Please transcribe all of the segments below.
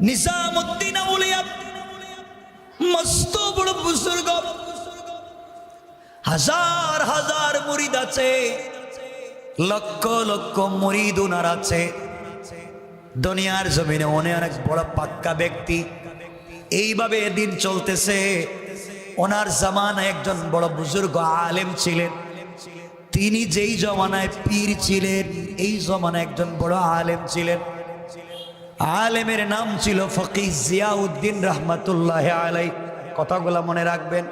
নিজামুদ্দিন আউলিয়া মস্ত বড় বুজুর্গ, হাজার হাজার মুরিদ আছে, লক্ষ লক্ষ মুরিদ ওনার আছে। দুনিয়ার জমিনে অনেক বড় পাক্কা ব্যক্তি। এইভাবে দিন চলতেছে। ওনার জামানায় একজন বড় বুজুর্গ আলেম ছিলেন। তিনি যেই জমানায় পীর ছিলেন, এই জমানায় একজন বড় আলেম ছিলেন। আলেমের নাম ছিল ফকিহ জিয়াউদ্দিন রহমাতুল্লাহ আলাইহি। কথাগুলা মনে রাখবেন।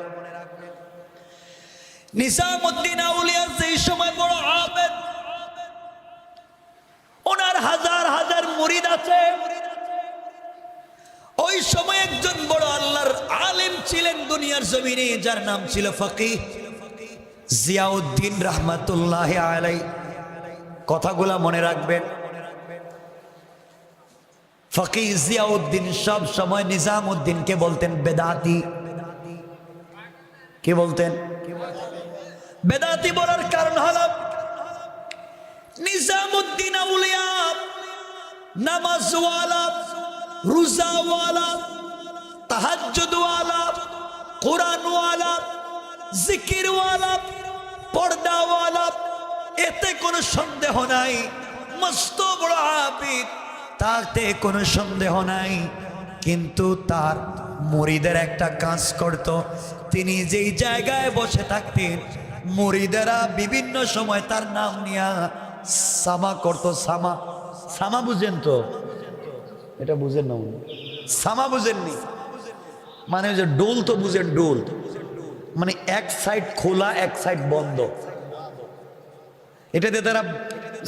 নিজামুদ্দিন আউলিয়া সেই সময় বড় আবেদ, ওনার হাজার হাজার মুরিদ আছে। ওই সময় একজন বড় আল্লাহর আলেম ছিলেন দুনিয়ার জমিনে, যার নাম ছিল ফকিহ জিয়াউদ্দিন রহমাতুল্লাহ আলাইহি। কথাগুলা মনে রাখবেন। ফকিহ জিয়াউদ্দিন সব সময় নিজামুদ্দিনকে বলতেন বেদাতি। কি বলতেন? বেদাতি বলার কারণ হলো নিজামুদ্দিন আউলিয়া নামাজওয়ালা, রোজাওয়ালা, তাহাজ্জুদওয়ালা, কোরআনওয়ালা, জিকিরওয়ালা, পর্দাওয়ালা, এতে কোনো সন্দেহ নাই। মস্ত বড় আবিদ, তাতে কোনো সন্দেহ নাই। কিন্তু তার মুরিদের একটা কাজ করত। তিনি যেই জায়গায় বসে থাকতেন, মুরিদেরা বিভিন্ন সময় তার নাম নিয়া সামা করত। সামা, সামা বুঝেন তো? এটা বুঝেন না? সামা বুঝেননি? মানে যে ডোল তো বুঝেন, ডোল মানে এক সাইড খোলা এক সাইড বন্ধ। এটাতে তারা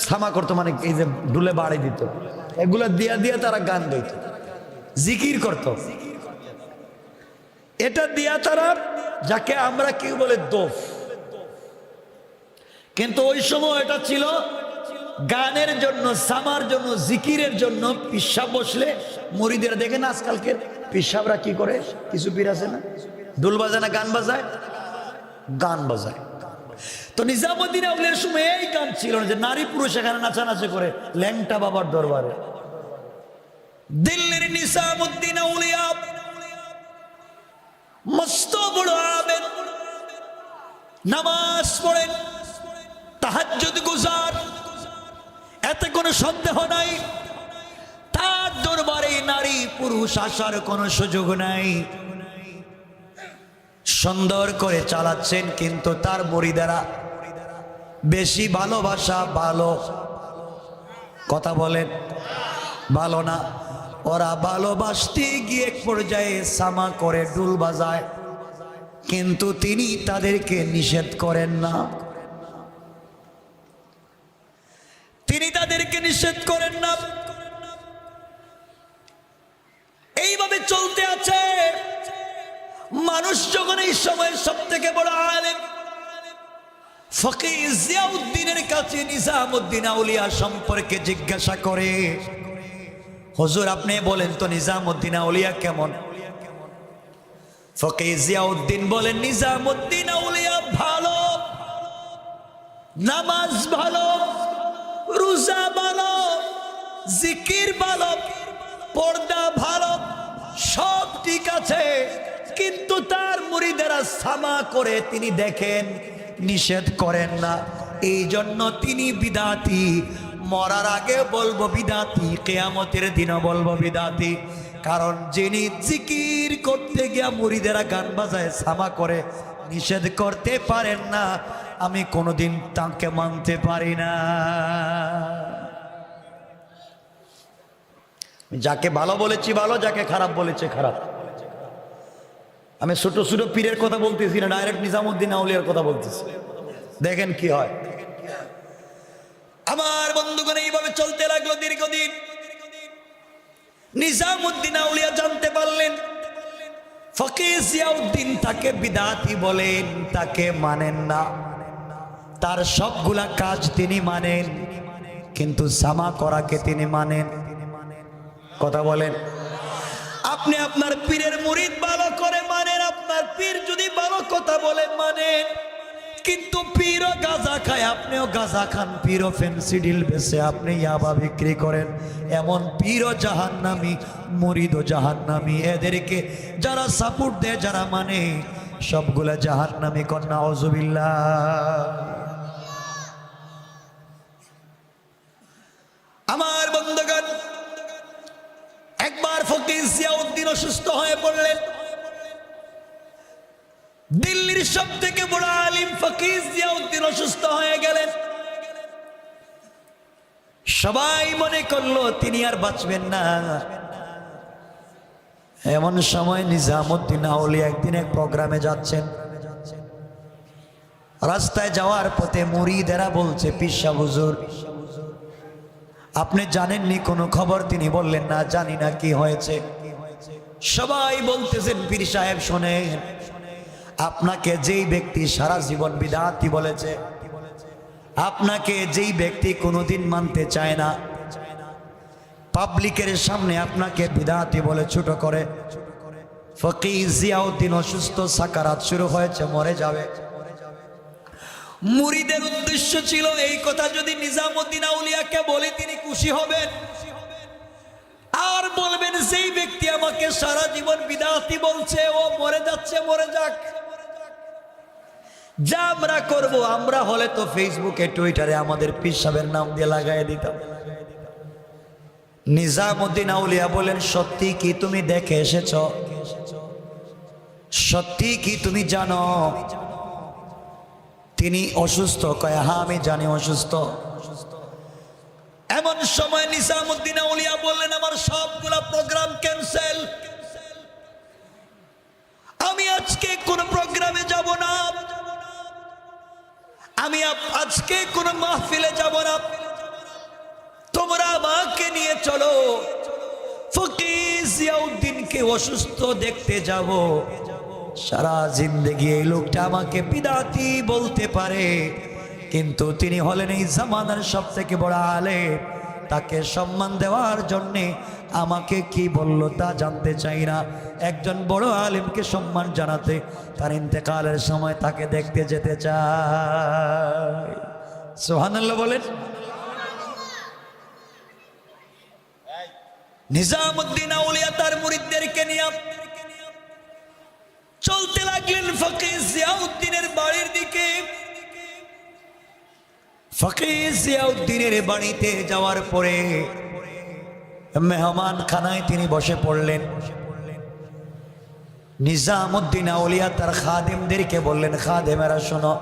সামা করতো, মানে এই যে ডুলে বাড়ি দিত, এগুলা দিয়া দিয়া তারা গান গাইত, জিকির করত। এটা দিয়া তারা, যাকে আমরা কি বলে দোফ, কিন্তু ওই সময় এটা ছিল গানের জন্য, সামার জন্য, জিকিরের জন্য। পিসাব বসলে মুরিদের দেখেন আজকালকে পিসাবরা কি করে, কিছু পীর আছে না, দুল বাজায় না গান বাজায়, গান বাজায়। তো নিজামুদ্দিন আউলিয়ার সময় এই গান ছিল না যে নারী পুরুষ এখানে নাচানাচি করে ল্যাংটা বাবার দরবারে। দিল্লির নিজামুদ্দিন আউলিয়া মস্ত বড় আবেদ, নামাজ পড়েন, তাহাজ্জুদ গুজার, এতে কোনো সন্দেহ নাই। তার দরবারে নারী পুরুষ আসার কোনো সুযোগ নাই। সুন্দর করে চালাচ্ছেন, কিন্তু তার মুরিদেরা বেশি ভালোবাসা, ভালো কথা বলেন, ভালো না। ওরা ভালোবাসতে গিয়ে এক পর্যায়ে সামা করে ডুল বাজায়, কিন্তু তিনি তাদেরকে নিষেধ করেন না। তিনি তাদেরকে নিষেধ করেন না। এইভাবে চলতে আছে। মানুষ যখন এই সময়ের সব থেকে বড় আলেম ফকিহ জিয়াউদ্দিনের কাছে নিজামুদ্দিন আউলিয়া সম্পর্কে জিজ্ঞাসা করে, হুজুর আপনি বলেন তো নিজামুদ্দিন আউলিয়া কেমন? ফকিহ জিয়াউদ্দিন বলেন, নিজামুদ্দিন আউলিয়া ভালো, নামাজ ভালো, রোজা ভালো, জিকির ভালো, পর্দা ভালো, সব ঠিক আছে, কিন্তু তার মুরিদেরা সামা করে তিনি দেখেন, নিষেধ করেন না। এই জন্য তিনি বিদাতি। মরার আগে বলবো বিদাতি, কিয়ামতের দিনও বলবো বিদাতি। কারণ যিনি জিকির করতে গিয়া মুরিদেরা গান বাজায়, সামা করে, নিষেধ করতে পারেন না, আমি কোনোদিন তাকে মানতে পারি না। যাকে ভালো বলেছি ভালো, যাকে খারাপ বলেছে খারাপ। আমি ছোট ছোট পীরের কথা বলতেছি না, ডাইরেক্ট নিজামুদ্দিন আউলিয়ার কথা বলতেছি। দেখেন কি হয়। আমার বন্ধুগণ এইভাবে চলতে লাগলো দীর্ঘদিন। নিজামুদ্দিন আউলিয়া জানতে পারলেন ফকিহ জিয়াউদ্দিন তাকে বিদাতি বলেন, তাকে মানেন না। তার সবগুলা কাজ তিনি মানেন, কিন্তু সামা করাকে তিনি মানেন। কথা বলেন। আপনি আপনার পীরের মুরিদ ভালো করে মানেন, আপনার পীর যদি ভালো কথা বলে মানেন, কিন্তু পীরও গাঁজা খায়, আপনিও গাঁজা খান, পীরও ফেন্সিডিল বেচে, আপনি ইয়াবা বিক্রি করেন। এমন পীরও জাহান্নামী, মুরিদও জাহান্নামী। এদেরকে যারা সাপোর্ট দেয়, যারা মানে, সবগুলা জাহান্নামী। কন্যা আউযুবিল্লাহ। আমার বন্ধুগণ, একবার ফকির জিয়াউদ্দিন অসুস্থ হয়ে পড়লেন। দিল্লির সব থেকে বড় আলিম ফকির জিয়াউদ্দিন অসুস্থ হয়ে গেলেন। সবাই মনে করলো তিনি আর বাঁচবেন না। এমন সময় নিজামুদ্দিন আউলিয়া একদিন এক প্রোগ্রামে যাচ্ছেন। রাস্তায় যাওয়ার পথে মুরিদেরা বলছে, পীর সাহেব হুজুর আপনি জানেননি কোনো খবর? তিনি বললেন, না জানি না, কি হয়েছে? সবাই বলতেছেন, পীর সাহেব শোনেন, আপনাকে যেই ব্যক্তি সারা জীবন বিদআতি বলেছে, আপনাকে যেই ব্যক্তি কোনোদিন মানতে চায় না, পাবলিকের সামনে আপনাকে বিদআতি বলে ছোট করে, ফকির জিয়াউদ্দিন অসুস্থ, সাকারাত শুরু হয়েছে, মরে যাবে। মুরিদের উদ্দেশ্য ছিল এই কথা যদি নিজামুদ্দিন আউলিয়াকে বলে তিনি খুশি হবেন, আর বলবেন যেই ব্যক্তি আমাকে সারা জীবন বিদআতি বলছে ও মরে যাচ্ছে, মরে যাক। যা আমরা করবো, আমরা হলে তো ফেসবুকে টুইটারে আমাদের পীর সাহেবের নাম দিয়ে লাগাই দিতাম। নিজামুদ্দিন আউলিয়া বলেন, সত্যি কি তুমি দেখে এসেছ? সত্যি কি তুমি জানো তিনি অসুস্থ? কয়, হ্যাঁ আমি জানি অসুস্থ। এমন সময় নিজামুদ্দিন আউলিয়া বললেন, আমার সবগুলা প্রোগ্রাম ক্যান্সেল, আমি আজকে কোন প্রোগ্রামে যাব না, আমি আজকে কোন মাহফিলে যাব না, তোমরা আমাকে নিয়ে চলো, ফকির জিয়াউদ্দিনকে অসুস্থ দেখতে যাব। সারা জিন্দেগি এই লোকটা আমাকে বিদআতি বলতে পারে, কিন্তু তিনি হলেন এই জামানার সব থেকে বড় আলেম। তাকে সম্মান দেওয়ার জন্যে আমাকে কি বলল তা জানতে চাই না। একজন বড় আলেমকে সম্মান জানাতে তার ইন্তেকালের সময় তাকে দেখতে যেতে চাই। সুবহানাল্লাহ বলেন। নিজামুদ্দিন আউলিয়া তার মুরিদদেরকে নিয়ে চলতে লাগলেন ফকির জিয়াউদ্দিনের বাড়ির দিকে। ফকির জিয়াউদ্দিনের বাড়িতে যাওয়ার পরে মেহমান খানায় তিনি বসে পড়লেন। নিজামুদ্দিন আউলিয়া তার খাদেমদেরকে বললেন, খাদেমেরা শোনো,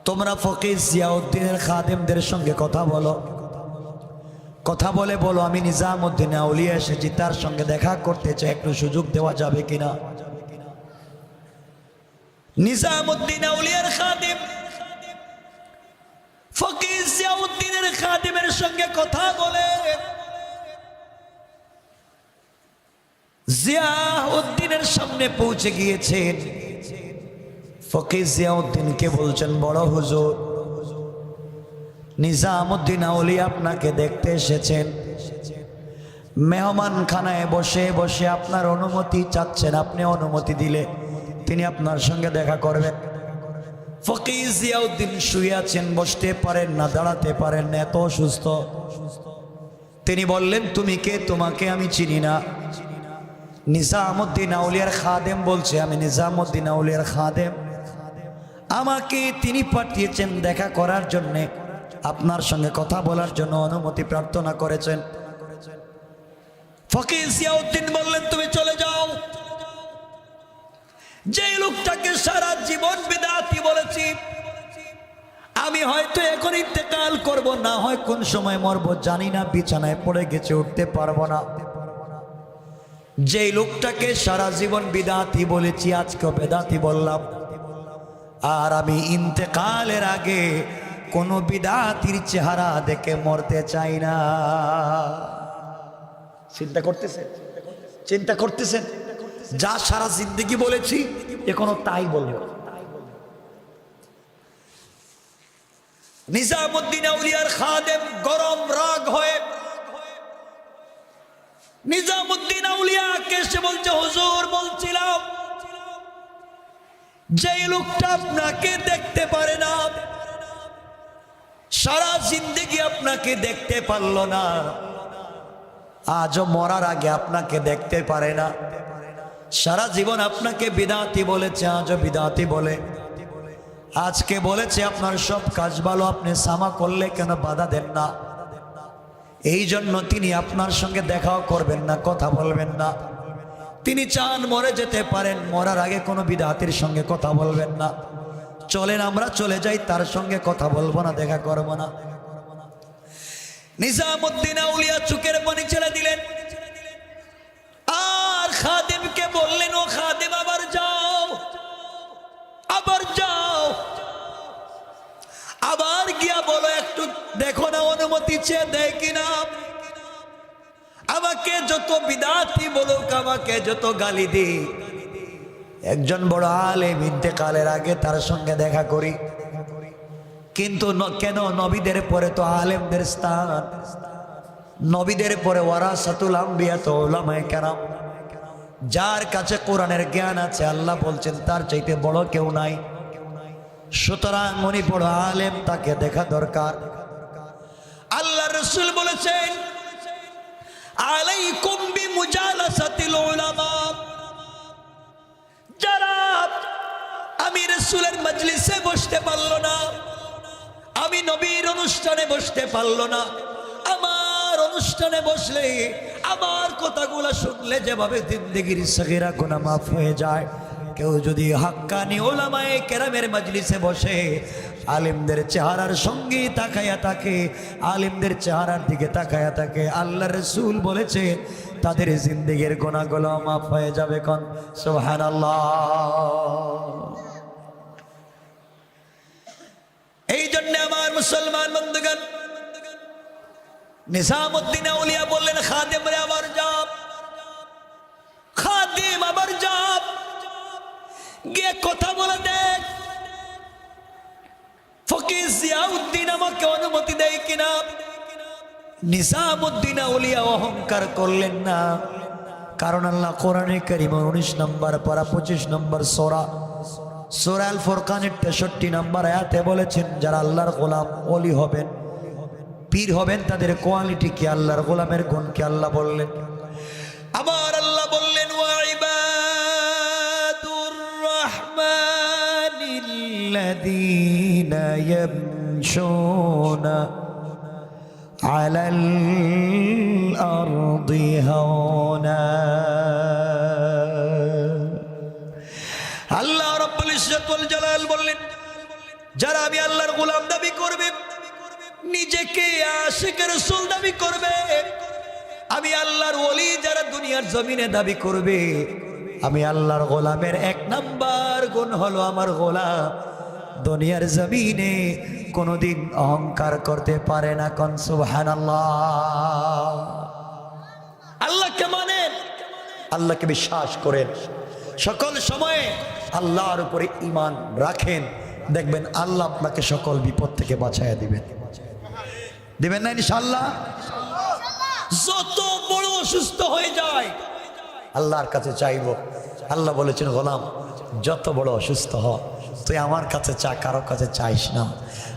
তোমরা ফকির জিয়াউদ্দিনের খাদেমদের সঙ্গে কথা বলো, কথা বলে বলো আমি নিজামুদ্দিন আউলিয়া এসেছি, তার সঙ্গে দেখা করতে চাই, একটু সুযোগ দেওয়া যাবে কিনা। নিজামুদ্দিন আউলিয়ার খাদেম ফকির জিয়াউদ্দিনের খাদেমের সঙ্গে কথা বলে জিয়াউদ্দিনের সামনে পৌঁছে গিয়েছেন। ফকির জিয়াউদ্দিনকে বলছেন, বড় হুজুর, নিজামুদ্দিন আউলিয়া আপনাকে দেখতে এসেছেন, মেহমান খানায় বসে বসে আপনার অনুমতি চাচ্ছেন, আপনি অনুমতি দিলে তিনি আপনার সঙ্গে দেখা করবেন। ফকির জিয়াউদ্দিন শুয়ে আছেন, বসতে পারেন না, দাঁড়াতে পারেন না, এত অসুস্থ। তিনি বললেন, তুমি কে? তোমাকে আমি চিনি না। নিজামুদ্দিন আউলিয়ার খাদেম বলছে, আমি নিজামুদ্দিন আউলিয়ার খাদেম, আমাকে তিনি পাঠিয়েছেন দেখা করার জন্য, আপনার সঙ্গে কথা বলার জন্য অনুমতি প্রার্থনা করেছেন। ফকির জিয়াউদ্দিন বললেন, তুমি চলে যাও। যে লোকটাকে সারা জীবন বিদআতি বলেছি, আমি হয়তো এখন ইন্তেকাল করব, না হয় কোন সময় মরব জানি না, বিছানায় পড়ে গেছে, উঠতে পারবো না। যে লোকটাকে সারা জীবন বিদআতি বলেছি, আজকেও বেদাতি বললাম, আর আমি ইন্তেকালের আগে কোনো বিদআতির চেহারা দেখে মরতে চাই না। চিন্তা করতেছেন? চিন্তা করতেছেন? যা সারা জিন্দেগি বলেছি এখনো তাই বলবো। নিজামুদ্দিন আউলিয়ার খাদেম গরম রাগ হয়ে নিজামুদ্দিন আউলিয়াকে এসে বলছে, হুজুর বলছিলাম যেই লোকটা আপনাকে দেখতে পারে না, সারা জিন্দেগি আপনাকে দেখতে পারলো না, আজও মরার আগে আপনাকে দেখতে পারে না, সারা জীবন আপনাকে বিদাতি বলেছে, আজও বিদাতি বলে, আজকে বলেছে আপনার সব কাজ ভালো, আপনি সামা করলে কেন বাধা দেন না, এই জন্য তিনি আপনার সঙ্গে দেখাও করবেন না, কথা বলবেন না। তিনি চান মরে যেতে পারেন, মরার আগে কোনো বিদাতির সঙ্গে কথা বলবেন না। চলেন আমরা চলে যাই, তার সঙ্গে কথা বলবো না, দেখা করবো না। নিজামুদ্দিন আউলিয়া চোখের পানি ছেড়ে দিলেন আর খাদেমকে বললেন, ও খাদেম আবার যাও, আবার যাও, আবার গিয়া বলো, একটু দেখো না অনুমতি চেয়ে দেয় কিনা। আমাকে যত বিদাতি বলুক, আমাকে যত গালি দি, একজন বড় আলেম ইন্তেকালের আগে তার সঙ্গে দেখা করি, কিন্তু কেন নবীদের পরে তো আলেমদের স্থান, নবীদের পরে ওয়ারাসাতুল আম্বিয়া তো উলামায়ে কেরাম, যার কাছে কোরআনের জ্ঞান আছে, আল্লাহ বলছেন তার চাইতে বড় কেউ নাই। সুতরাং উনি বড় আলেম, তাকে দেখা দরকার। আল্লাহ রাসূল বলেছেন, আলাইকুম বিমুজালাসাতিল উলামা, যারা আমি রাসূলের মজলিসে বসতে পারলো না, আমি নবীর অনুষ্ঠানে বসতে পারলো না, আমার অনুষ্ঠানে বসলে, আমার কথাগুলো শুনলে যেভাবে জিন্দেগির সগীরা গুনাহ মাফ হয়ে যায়, কেউ যদি হাক্কানি উলামায়ে কেরামের মজলিসে বসে, আলেমদের চেহারার সঙ্গে তাকায়া থাকে, আলেমদের চেহারার দিকে তাকায়া থাকে, আল্লাহ রাসূল বলেছে তাদের জিন্দেগির গুনাহগুলো মাফ হয়ে যাবে। কোন সুবহানাল্লাহ। এই জন্য আমার মুসলমান বন্ধুগণ, নিজামুদ্দিন আউলিয়া বললেন, খাদেম রে আবার যাব, খাদেম আবার যাব, গিয়ে কথা বলে দেখ ফকির জিয়াউদ্দিন আমাকে অনুমতি দেয় কিনা। নিজামুদ্দিন আউলিয়া অহংকার করলেন না, কারণ আল্লাহ কোরআনে কারীম 19 নম্বর পারা 25 নম্বর সূরা আল ফুরকানের 63 নম্বর আয়াতে বলেছেন, যারা আল্লাহর গোলাম ওলি হবেন, পীর হবেন, তাদের কোয়ালিটি কি, আল্লাহর গোলামের গুণ কি আল্লাহ বললেন। আবার আল্লাহ বললেন, ওয়া ইবাদুর রাহমানিল্লাযীনা ইয়ামশুনা আলাল আরদি হাওনা। আল্লাহ রাব্বুল ইজ্জত ওয়াল জালাল বললেন, যারা আমি আল্লাহর গোলাম দাবি করবে, নিজেকে আশিক রাসূল দাবি করবে, আমি আল্লাহর ওলি যারা দুনিয়ার জমিনে দাবি করবে, আমি আল্লাহর গোলামের 1 নাম্বার গুণ হলো আমার গোলাম দুনিয়ার জমিনে কোনোদিন অহংকার করতে পারে না। কোন সুবহানাল্লাহ। আল্লাহকে মানেন, আল্লাহকে বিশ্বাস করেন, সকল সময়ে আল্লাহর উপরে ঈমান রাখেন, দেখবেন আল্লাহ আপনাকে সকল বিপদ থেকে বাঁচায়া দিবেন। দিবেন না ইনশাআল্লাহ? যত বড় অসুস্থ হয়ে যায় আল্লাহর কাছে চাইব। আল্লাহ বলেছেন, গোলাম যত বড় অসুস্থ হ, তুই আমার কাছে চা, কারো কাছে চাইস না,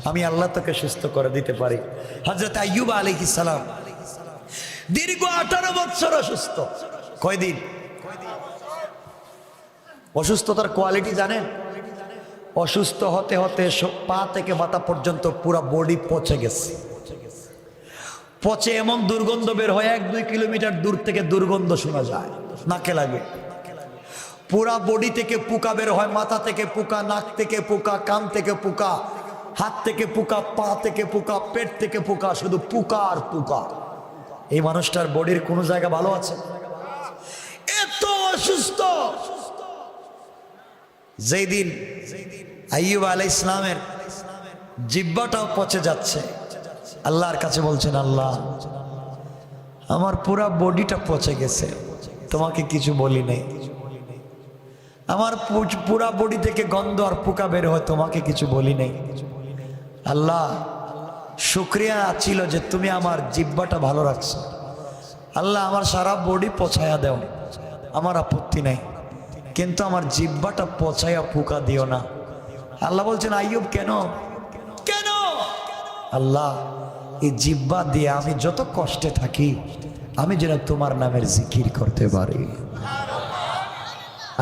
আমি আল্লাহ তোকে সুস্থ করে দিতে পারি। হযরত আইয়ুব আলাইহিস সালাম দীর্ঘ 18 বছর অসুস্থ। কয়দিন অসুস্থতার কোয়ালিটি জানেন? অসুস্থ হতে হতে পা থেকে মাথা পর্যন্ত পুরো বডি পচে গেছে। পচে এমন দুর্গন্ধ বের হয়, 1-2 কিলোমিটার দূর থেকে দুর্গন্ধ শোনা যায়, নাকে লাগে। পুরা বডি থেকে পোকা বের হয়, মাথা থেকে পোকা, নাক থেকে পোকা, কান থেকে পোকা, হাত থেকে পোকা, পা থেকে পোকা, পেট থেকে পোকা, শুধু পোকা আর পোকা। এই মানুষটার বডির কোনো জায়গা ভালো আছে? এত অসুস্থ। যেই দিন আইয়ুব আলাইহিস সালামের জিহ্বাটাও পচে যাচ্ছে, আল্লাহর কাছে বলছেন, আল্লাহ আমার পুরা বডিটা পচে গেছে, তোমাকে কিছু বলি নাই, আমার পুরা বডি থেকে গন্ধ আর পোকা বের হয়, তোমাকে কিছু বলি নাই। আল্লাহ শুকরিয়া ছিল যে তুমি আমার জিহ্বাটা ভালো রাখছো, আল্লাহ আমার সারা বডি পচায়া দাও, আমার আপত্তি নাই, কিন্তু আমার জিহ্বাটা পচাইয়া ফুকা দিও না। আল্লাহ বলছেন আইয়ুব কেন কেন? আল্লাহ এই জিহ্বা দিয়ে আমি যত কষ্টে থাকি আমি যেন তোমার নামের জিকির করতে পারি।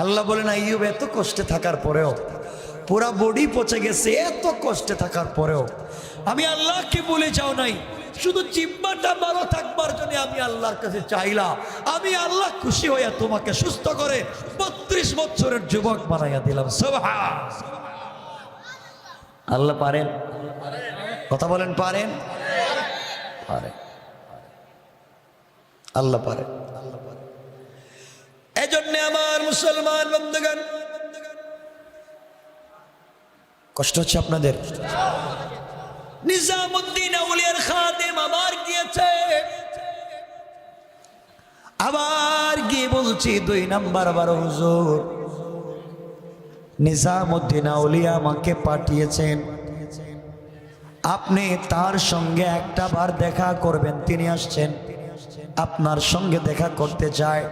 আল্লাহ বলেন আইয়ুব এত কষ্টে থাকার পরেও, পুরা বডি পচে গেছে, এত কষ্টে থাকার পরেও আমি আল্লাহকে বলে যাও নাই, শুধু জিহ্বাটা ভালো থাকবার জন্য আমি আল্লাহর কাছে চাইলাম। আমি আল্লাহ খুশি হইয়া তোমাকে সুস্থ করে 32 বছরের যুবক বানাইয়া দিলাম। সুবহান আল্লাহ পারেন? কথা বলেন পারেন? পারেন, আল্লাহ পারেন। এজন্য আমার মুসলমান বন্ধুগণ, কষ্ট হচ্ছে আপনাদের? নিজামুদ্দিন আউলিয়ার খাদেম আবার গিয়েছে, আবার গিয়ে বলছি 2 নাম্বার বার, হুজুর নিজামুদ্দিন আউলিয়া আমাকে পাঠিয়েছেন, আপনি তার সঙ্গে একটা বার দেখা করবেন। তিনি আসছেন, আপনার সঙ্গে দেখা করতে চায়।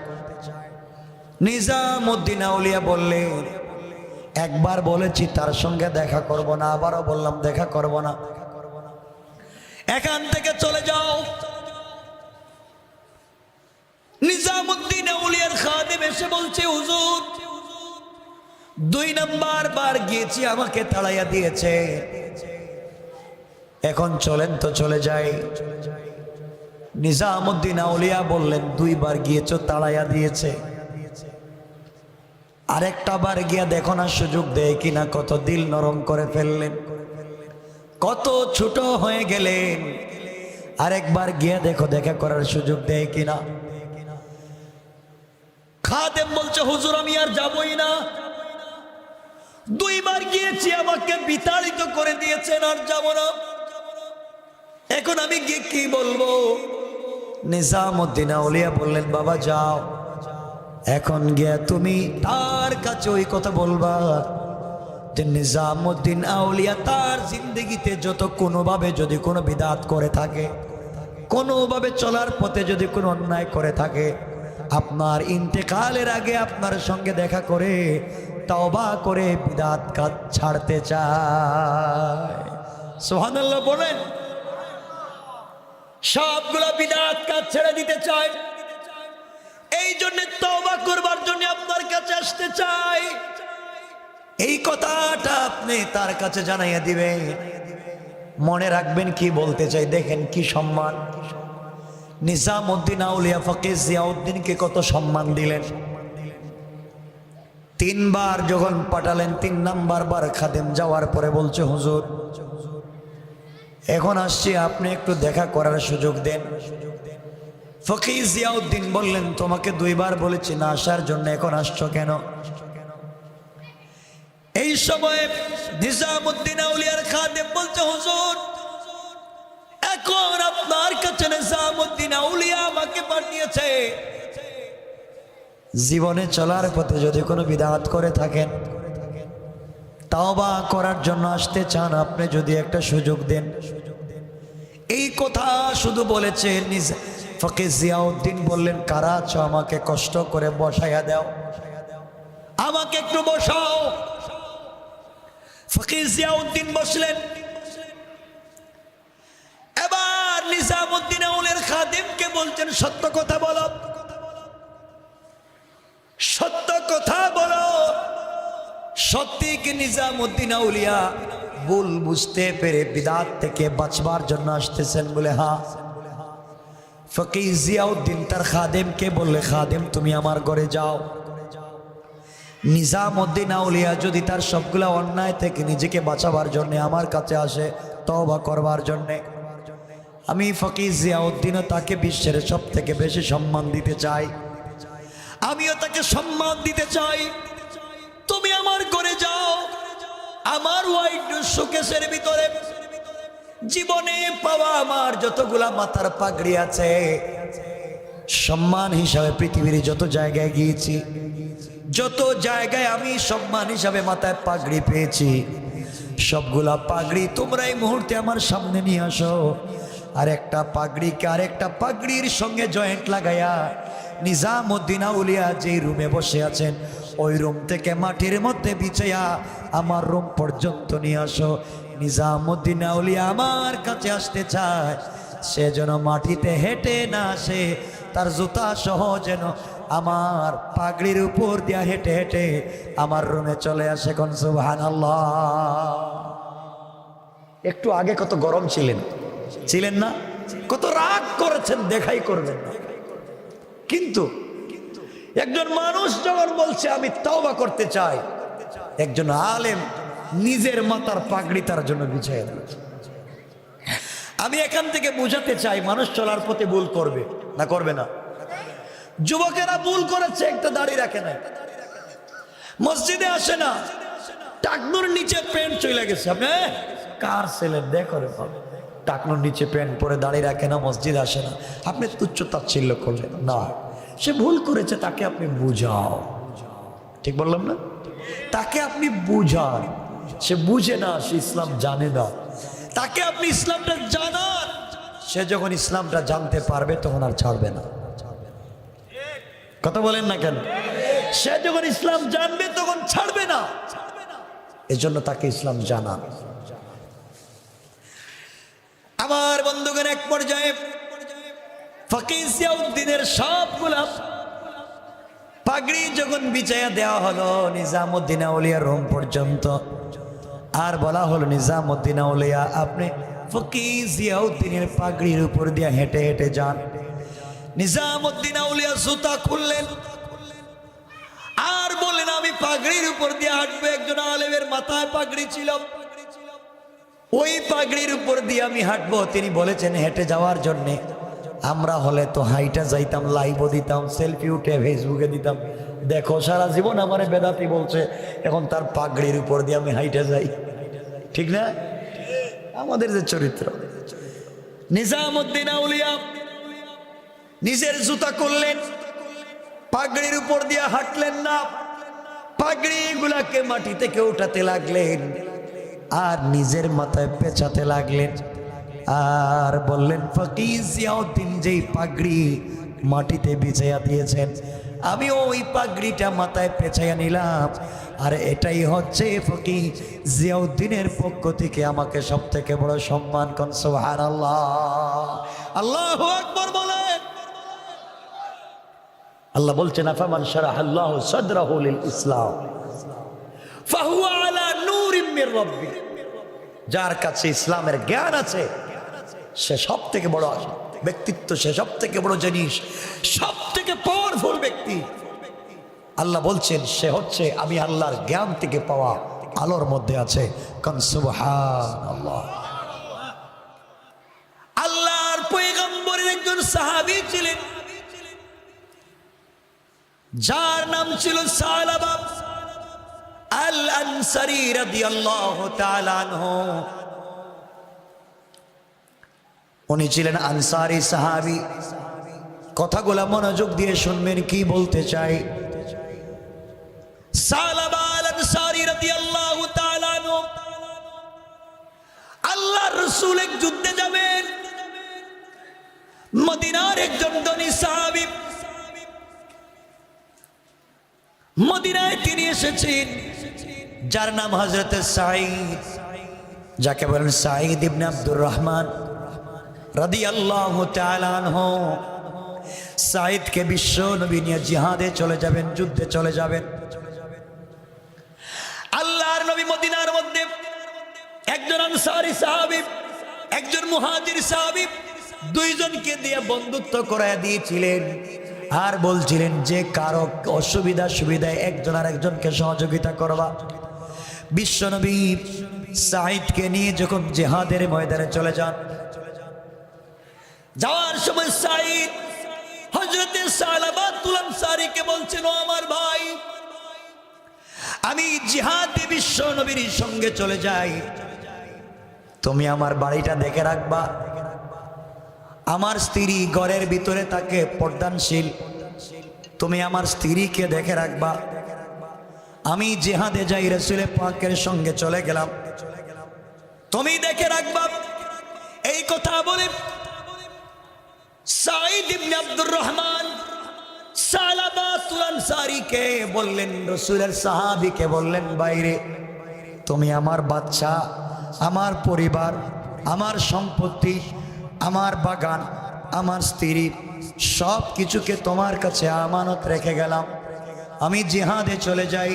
নিজামুদ্দিন আউলিয়া বললেন, একবার বলেছি তার সঙ্গে দেখা করব না, আবারও বললাম দেখা করব না, এখান থেকে চলে যাও। নিজামুদ্দিন আউলিয়ার খাদেম এসে বলছে, হুজুর 2 নাম্বার বার গিয়েছি, আমাকে তাড়াইয়া দিয়েছে, এখন চলেন তো চলে যাই। নিজামুদ্দিন আউলিয়া বললেন, 2 বার গিয়েছো, তাড়াইয়া দিয়েছে, আরেকটা বার গিয়া দেখো না সুযোগ দেয় কিনা। কত দিল নরম করে ফেললেন, কত ছোট হয়ে গেলেন, আরেকবার গিয়া দেখো দেখা করার সুযোগ দেয় কিনা। খাদেম বলছে, হুজুর আমি আর যাবই না, 2 বার গিয়েছি, আমাকে বিতাড়িত করে দিয়েছেন, আর যাব না, এখন আমি গিয়ে কি বলবো? নিজামুদ্দিন আউলিয়া বললেন, বাবা যাও, এখন গিয়া তুমি তার কাছে ওই কথা বলবা যে নিজামুদ্দিন আউলিয়া তার জিন্দগিতে যত কোনোভাবে যদি কোনো বিদাত করে থাকে, কোনোভাবে চলার পথে যদি কোনো অন্যায় করে থাকে, আপনার ইন্তেকালের আগে আপনার সঙ্গে দেখা করে তওবা করে বিদাত কাজ ছাড়তে চায়। সুবহানাল্লাহ বলেন। সবগুলো বিদাত কাজ ছেড়ে দিতে চায়, এই জন্য তওবা করবার জন্য আপনার কাছে আসতে চাই। এই কথাটা আপনি তার কাছে জানাইয়া দিবেন, মনে রাখবেন কি বলতে চাই। দেখেন কি সম্মান, নিজামুদ্দিন আউলিয়া ফকিহ জিয়াউদ্দিনকে কত সম্মান দিলেন। 3 বার যখন পাঠালেন, 3 নাম্বার বার খাদেম যাওয়ার পরে বলছে, হুজুর এখন আসছি, আপনি একটু দেখা করার সুযোগ দেন। ফকিহ জিয়াউদ্দিন বললেন, তোমাকে 2 বার বলেছি না আসার জন্য, এখন আসছো কেন? এই সময় নিজামুদ্দিন আউলিয়ার খাদেম বলছে, হুজুর এখন আপনার কাছে নিজামুদ্দিন আউলিয়া আমাকে পাঠিয়েছে, জীবনে চলার পথে যদি কোনো বিদআত করে থাকেন, তওবা করার জন্য আসতে চান, আপনি যদি একটা সুযোগ দেন। এই কথা শুধু বলেছে। ফকিহ জিয়াউদ্দিন বললেন, কারা আছো আমাকে কষ্ট করে বসাইয়া দাও, আমাকে একটু বসাও। ফকিহ জিয়াউদ্দিন বসলেন। এবার নিজামুদ্দিন আউলিয়ার খাদেমকে বলছেন, সত্য কথা বলো, সত্য কথা বলো। সত্যি কি নিজামুদ্দিন আউলিয়া ভুল বুঝতে পেরে বিদআত থেকে বাঁচবার জন্য আসতেছেন? বলে হ্যাঁ। ফকিহ জিয়াউদ্দিন তার খাদেমকে বললে, খাদেম তুমি আমার ঘরে যাও, নিজামুদ্দিন আউলিয়া যদি তার সবগুলা অন্যায় থেকে নিজেকে বাঁচাবার জন্য আমার কাছে আসে তওবা করবার জন্যে, আমি ফকিহ জিয়াউদ্দিনও তাকে বিশ্বের সব থেকে বেশি সম্মান দিতে চাই, আমিও তাকে সম্মান দিতে চাই। তুমি আমার ঘরে যাও, আমার হোয়াইট শোকেসের ভিতরে জীবনে পাওয়া আমার যতগুলা মাথার পাগড়ি আছে, সম্মান হিসাবে পৃথিবীর যত জায়গায় গিয়েছি, যত জায়গায় আমি সম্মান হিসাবে মাথায় পাগড়ি পেয়েছি, সবগুলা পাগড়ি তোমরা এই মুহূর্তে আমার সামনে নিয়ে আসো। আর একটা পাগড়িকে আরেকটা পাগড়ির সঙ্গে জয়েন্ট লাগাইয়া নিজামুদ্দিন আউলিয়া যেই রুমে বসে আছেন ওই রুম থেকে মাটির মধ্যে বিছাইয়া আমার রুম পর্যন্ত নিয়ে আসো। নিজামুদ্দিন আউলিয়া আমার কাছে আসতে চায়, সে যেন মাটিতে হেঁটে না আসে, তার জুতা সহ যেন আমার পাগড়ির উপর দিয়া হেঁটে হেঁটে আমার রুমে চলে আসে। কোন সুবহানাল্লাহ। একটু আগে কত গরম ছিলেন না? কত রাগ করেছেন দেখাই করবেন না। কিন্তু একজন মানুষ যখন বলছে আমি তওবা করতে চাই, একজন আলেম নিজের মাথার পাগড়ি তার জন্য বিছাইয়া দিয়েছে। আমি এখান থেকে বুঝাতে চাই, মানুষ চলার পথে ভুল করবে না, করবে না? যুবকেরা ভুল করেছে, একটা দাড়ি রাখে না, মসজিদে আসে না, টাকনুর নিচে প্যান্ট চলে গেছে। আপনি কার ছেলে দেখো রে বাবা, টাকনুর নিচে প্যান্ট পরে দাড়ি রাখে না, মসজিদ আসে না, আপনি তুচ্ছ তাচ্ছিল্য করলেন না। সে ভুল করেছে, তাকে আপনি বুঝাও। ঠিক বললাম না? তাকে আপনি বুঝান। সে বুঝে না, সে ইসলাম জানে না, তাকে আপনি ইসলামটা জানান। সে যখন ইসলামটা জানতে পারবে তখন আর ছাড়বে না। কথা বলেন না কেন? সে যখন ইসলাম জানবে তখন ছাড়বে না। এজন্য তাকে ইসলাম জানান। আমার বন্ধুগণ, এক পর্যায়ে ফকিহ জিয়াউদ্দিনের সবগুলা পাগড়ি যখন বিছায়া দেওয়া হলো নিজামুদ্দিন আউলিয়ার রুম পর্যন্ত, আর বলা হলো নিজামুদ্দিন আউলিয়া আপনি ফকিহ জিয়াউদ্দিনের পাগড়ির উপর দিয়ে হেঁটে হেঁটে যান। নিজামুদ্দিন আউলিয়া জুতা খুললেন আর বললেন আমি পাগড়ির উপর দিয়ে হাঁটবো। একজন আলেমের মাথায় পাগড়ি ছিল, ওই পাগড়ির উপর দিয়ে আমি হাঁটবো। তিনি বলেছেন হেঁটে যাওয়ার জন্যে। আমরা হলে তো হাইটা যাইতাম, লাইভও দিতাম, সেলফি উঠে ফেসবুকে দিতাম, দেখো সারা জীবন আমারে বেদাতি বলছে, এখন তার পাগড়ির উপর দিয়ে আমি হাইটা যাই। ঠিক না? আমাদের যে চরিত্র। নিজামুদ্দিন আউলিয়া নিজের জুতা করলেন, পাগড়ির উপর দিয়ে হাঁটলেন না, পাগড়ি গুলাকে মাটি থেকে উঠাতে লাগলেন আর নিজের মাথায় পেঁচাতে লাগলেন। আর বললেন ফকিহ জিয়াউদ্দিন যেই পাগড়ি মাটিতে বিছাইয়া দিয়েছেন, আমি ওই পাগড়িটা মাথায় পেঁচাইয়া নিলাম। আর এটাই হচ্ছে ফকিহ জিয়াউদ্দিনের পক্ষ থেকে আমাকে সব থেকে বড় সম্মান। কোন সুবহানাল্লাহ। আল্লাহু আকবার বলেন। আল্লাহ বলছেন আফামান শারাহাল্লাহু সাদরাহু লিল ইসলাম ফাহুয়া আলা নূরিম মির রাব্বি। যার কাছে ইসলামের জ্ঞান আছে সে সব থেকে বড় ব্যক্তিত্ব, সে সব থেকে বড় জিনিস, সব থেকে পাওয়ারফুল ব্যক্তি। আল্লাহ বলছেন সে হচ্ছে আমি আল্লাহর জ্ঞান থেকে পাওয়া আলোর মধ্যে আছে। কোন সুবহানাল্লাহ। আল্লাহর পয়গম্বরের একজন সাহাবী ছিলেন যার নাম ছিল সালাবা আল আনসারী রাদিয়াল্লাহু তাআলা আনহু। উনি ছিলেন আনসারী সাহাবী। কথাগুলো মনোযোগ দিয়ে শুনবেন, কি বলতে চাই। সালাবা আল আনসারী রাদিয়াল্লাহু তাআলা আনহু আল্লাহর রাসূল এক যুদ্ধে যাবেন। মদিনার একজন ধনী সাহাবী, মদিনায় তিনি এসেছেন, যার নাম হযরত সাঈদ, যাকে বলেন সাঈদ ইবনে আব্দুর রহমান রাদিয়াল্লাহু তাআলা আনহু। সাঈদকে বিশ্ব নবী নিয়ে জিহাদে চলে যাবেন, যুদ্ধে চলে যাবেন। আল্লাহর নবী মদিনার মধ্যে একজন আনসারী সাহাবী, একজন মুহাজির সাহাবী, দুইজনকে দিয়ে বন্ধুত্ব করায় দিয়েছিলেন। আর বলছিলেন যে কারো অসুবিধা সুবিধায় একজন আর একজনকে সহযোগিতা করবা। বিশ্বনবী সাঈদকে নিয়ে যখন জিহাদের ময়দানে চলে যান, যাওয়ার সময় সাঈদ হযরত সালাবাতুল আনসারীকে বলছেন, ও আমার ভাই, আমি জিহাদে বিশ্বনবীর সঙ্গে চলে যাই, তুমি আমার বাড়িটা দেখে রাখবা। আমার স্ত্রী ঘরের ভিতরে তাকে পর্দানশীল, তুমি আমার স্ত্রীকে দেখে রাখবা। আমি জিহাদে যাই, রাসূল পাকের সঙ্গে চলে গেলাম, তুমি দেখে রাখবা। এই কথা বলে সাঈদ ইবনে আব্দুর রহমান সালাবাতুল আনসারীকে বললেন, রাসূলের সাহাবীকে বললেন, বাইরে তুমি আমার বাচ্চা, আমার পরিবার, আমার সম্পত্তি, আমার বাগান, আমার স্ত্রী, সব কিছুকে তোমার কাছে আমানত রেখে গেলাম। আমি জিহাদে চলে যাই,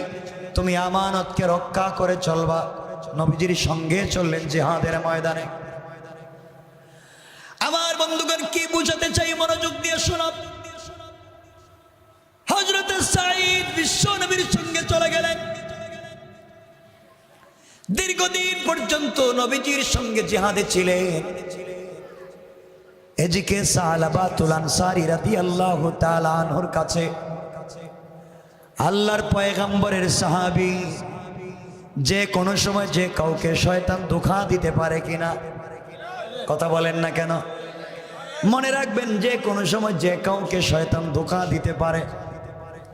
তুমি আমানতকে রক্ষা করে চলবা। নবীজির সঙ্গে চললেন জিহাদের ময়দানে। আমার বন্ধুগণ, কি বুঝাতে চাই মনোযোগ দিয়ে শোনো। হযরত সাঈদ বিশ্ব নবীর সঙ্গে চলে গেলেন। দীর্ঘদিন পর্যন্ত নবীজির সঙ্গে জিহাদে ছিলেন। এদিকে সালাবাতুল আনসারী রাদিয়াল্লাহু তাআলা আনহুর কাছে আল্লাহর পয়গম্বরের সাহাবী, যে কোনো সময় যে কাউকে শয়তান ধোঁকা দিতে পারে কিনা, কথা বলেন না কেন? মনে রাখবেন, যে কোনো সময় যে কাউকে শয়তান ধোঁকা দিতে পারে,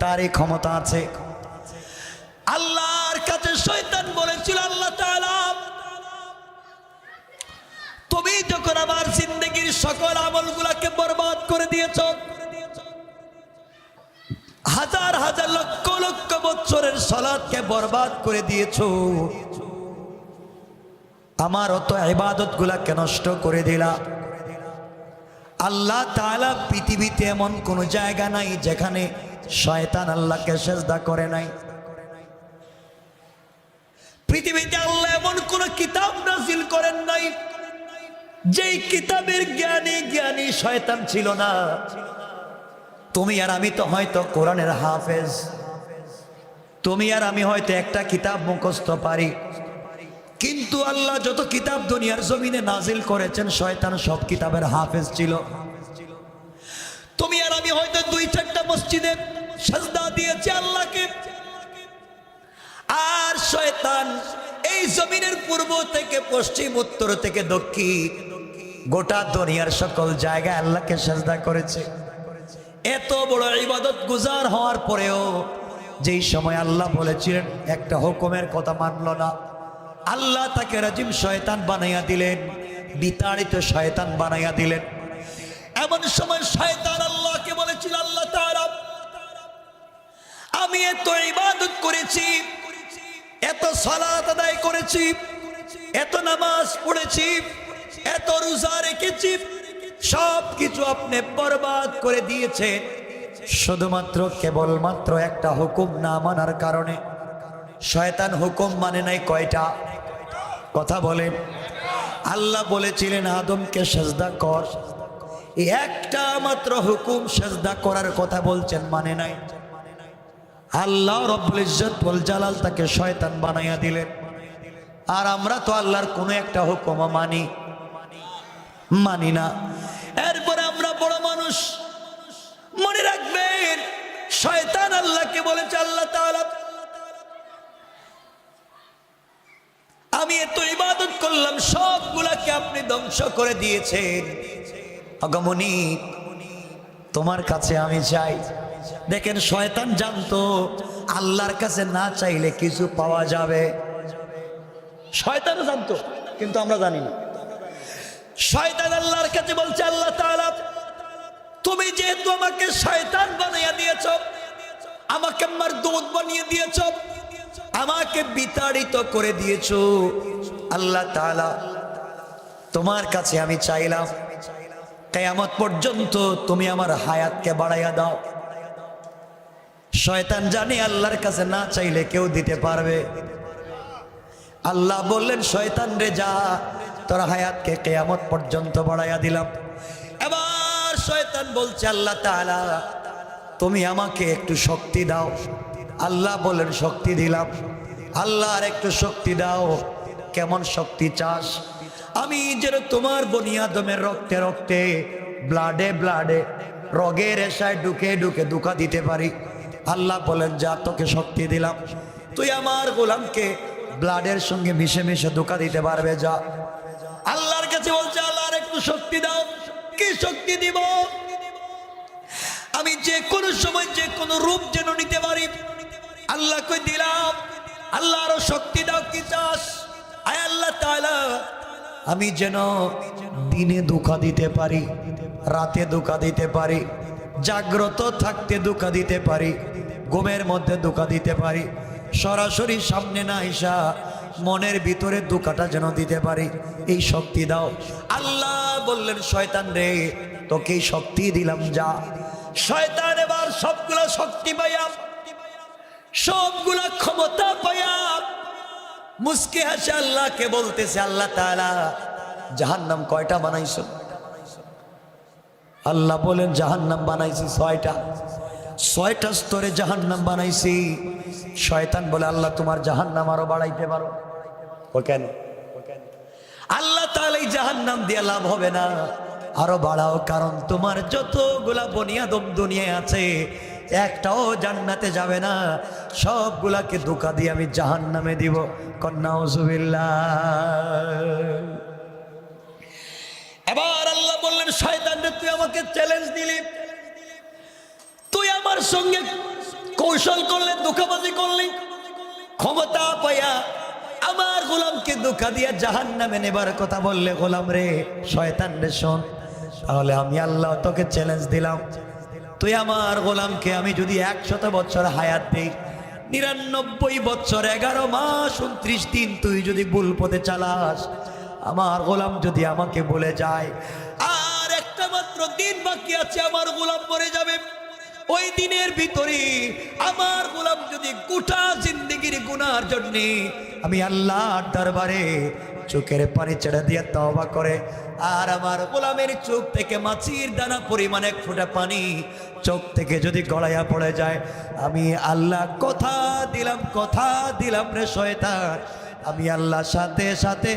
তারই ক্ষমতা আছে। আল্লাহর কাছে শয়তান বলেছিল, আল্লাহ তাআলা তুমি যখন আমার জিন্দেগির সকল আমলগুলোকে বরবাদ করে দিয়েছ, হাজার হাজার লক্ষ লক্ষ বছরের সালাতকে বরবাদ করে দিয়েছ, আমার অত ইবাদতগুলোকে নষ্ট করে দিলা। আল্লাহ তাআলা পৃথিবীতে এমন কোন জায়গা নাই যেখানে শয়তান আল্লাহকে সিজদা করে নাই। পৃথিবীতে আল্লাহ এমন কোন কিতাব নাজিল করেন নাই যেই কিতাবের জ্ঞানী শয়তান ছিল না। তুমি আর আমি তো হয়তো কোরআনের হাফেজ, তুমি আর আমি হয়তো একটা কিতাব মুখস্থ পারি, কিন্তু আল্লাহ যত কিতাব দুনিয়ার জমিনে নাজিল করেছেন, শয়তান সব কিতাবের হাফেজ ছিল। তুমি আর আমি হয়তো 2-4টা মসজিদে সিজদা দিয়েছি আল্লাহকে, আর শয়তান এই জমিনের পূর্ব থেকে পশ্চিম, উত্তর থেকে দক্ষিণ, গোটা দুনিয়ার সকল জায়গায় আল্লাহকে সিজদা করেছে। এত বড় ইবাদত গুজার হওয়ার পরেও যেই সময় আল্লাহ বলেছিলেন, একটা হুকুমের কথা মানল না, আল্লাহ তাকে রাজিম শয়তান বানাইয়া দিলেন, বিতাড়িত শয়তান বানাইয়া দিলেন। এমন সময় শয়তান আল্লাহকে বলেছিল, আল্লাহ তাআলা আমি এত ইবাদত করেছি, এত সালাত আদায় করেছি, এত নামাজ পড়েছি, এত রোজা রেখেছি, সব কিছু আপনি বরবাদ করে দিয়েছেন শুধুমাত্র কেবলমাত্র একটা হুকুম না মানার কারণে। শয়তান হুকুম মানে নাই কয়টা? কথা বলেন। আল্লাহ বলেছিলেন আদমকে সিজদা কর, একটা মাত্র হুকুম সিজদা করার কথা বলছেন, মানে নাই। আল্লাহ রব্বুল ইজ্জত ওয়াল জালাল তাকে শয়তান বানাইয়া দিলেন। আর আমরা তো আল্লাহর কোনো একটা হুকুম মানি না। এরপরে আমরা বড় মানুষ, মনে রাখবেন শয়তান আল্লাহকে বলেছে, আল্লাহ তাআলা আমি এত ইবাদত করলাম, সবগুলাকে আপনি ধ্বংস করে দিয়েছেন। আগমনী তোমার কাছে আমি চাই। দেখেন, শয়তান জানতো আল্লাহর কাছে না চাইলে কিছু পাওয়া যাবে। শয়তানও জানতো, কিন্তু আমরা জানি না। শয়তান আল্লাহর কাছে বলছে, আল্লাহ তাআলা তুমি যেহেতু আমাকে শয়তান বানাইয়া দিয়েছ, আমাকে মারদুদ বানিয়ে দিয়েছ, আমাকে বিতাড়িত করে দিয়েছ, আল্লাহ তাআলা তোমার কাছে আমি চাইলাম কিয়ামত পর্যন্ত তুমি আমার হায়াতকে বাড়াইয়া দাও। শয়তান জানে আল্লাহর কাছে না চাইলে কেউ দিতে পারবে। আল্লাহ বললেন, শয়তান রে যা, তোর হায়াতকে কিয়ামত পর্যন্ত বাড়াইয়া দিলাম। এবার শয়তান বলছে, আল্লাহ তাআলা তুমি আমাকে একটু শক্তি দাও। আল্লাহ বলেন, শক্তি দিলাম। আল্লাহ আর একটু শক্তি দাও। কেমন শক্তি চাস? আমি যেন তোমার বনি আদমের রক্তে রক্তে, ব্লাডে ব্লাডে, রগে রেশায় ঢুকে ঢুকে ধোঁকা দিতে পারি। আল্লাহ বলেন, যা তোকে শক্তি দিলাম, তুই আমার গোলামকে ব্লাডের সঙ্গে মিশে মিশে ধোঁকা দিতে পারবে, যা। আল্লাহর কাছে বলছে, আল্লাহ আর একটু শক্তি দাও। কি শক্তি দিব? আমি যে কোনো সময় যে কোনো রূপ যেন নিতে পারি। আল্লাহ কই দিলাম। আল্লাহ আরো শক্তি দাও, কি চাস? আয় আল্লাহ তাআলা আমি যেন দিনে ধোঁকা দিতে পারি, রাতে ধোঁকা দিতে পারি, জাগ্রত থাকতে ধোঁকা দিতে পারি, ঘুমের মধ্যে ধোঁকা দিতে পারি, সরাসরি সামনে না আইসা মনের ভিতরে ধোঁকাটা যেন দিতে পারি, এই শক্তি দাও। আল্লাহ বললেন শয়তান রে তোকে এই শক্তি দিলাম, যা। শয়তান এবার সবগুলা শক্তি পাইয়া, সবগুলা ক্ষমতা পাইয়া মুস্কি হাসে আল্লাহকে বলতেছে, আল্লাহ তাআলা জাহান্নাম কয়টা বানাইছো? আল্লাহ বলেন জাহান্নাম বানাইছি 6টা, 6টা স্তরে জাহান্নাম বানাইছি। শয়তান বলে আল্লাহ তোমার জাহান্নাম আরো বাড়াইতে পারো। ও কেন? আল্লাহ তাআলা এই জাহান্নাম দিয়ে লাভ হবে না, আরো বাড়াও, কারণ তোমার যতগুলা বনিয়াদম দুনিয়ায় আছে একটাও জান্নাতে যাবে না, সবগুলাকে ধোঁকা দিয়ে আমি জাহান্নামে দিব। নাউজুবিল্লাহ। এবার আল্লাহ বললেন শয়তান রে তুই আমাকে চ্যালেঞ্জ দিলি, তুই আমার সঙ্গে কৌশল করলে, ধোঁকাবাজি করলি, ক্ষমতা পাইয়া আমার গোলামকে ধোঁকা দিয়া জাহান্নামে নেবার কথা বললে। গোলাম রে, শয়তান রে শোন, তাহলে আমি আল্লাহ তোকে চ্যালেঞ্জ দিলাম, তুই আমার গোলামকে আমি যদি 100 বছর হায়াত দেই, 99 বছর 11 মাস 29 দিন তুই যদি ভুল পথে চালাস, আমার গোলাম যদি আমাকে বলে যায় আর একটা মাত্র দিন বাকি আছে আমার গোলাম মরে যাবে, ওই দিনের ভিতরে আমার গোলাম যদি গোটা জিন্দেগির গুনার জন্য আমি আল্লাহর দরবারে চোখের পানি ছেড়ে দিয়ে তওবা করে, আর আমার গোলামের চোখ থেকে মাছির দানা পরিমাণ 1 ফোঁটা পানি চোখ থেকে যদি গড়াইয়া পড়ে যায়, আমি আল্লাহ কথা দিলাম রে শয়তান, আমি আল্লাহ সাথে সাথে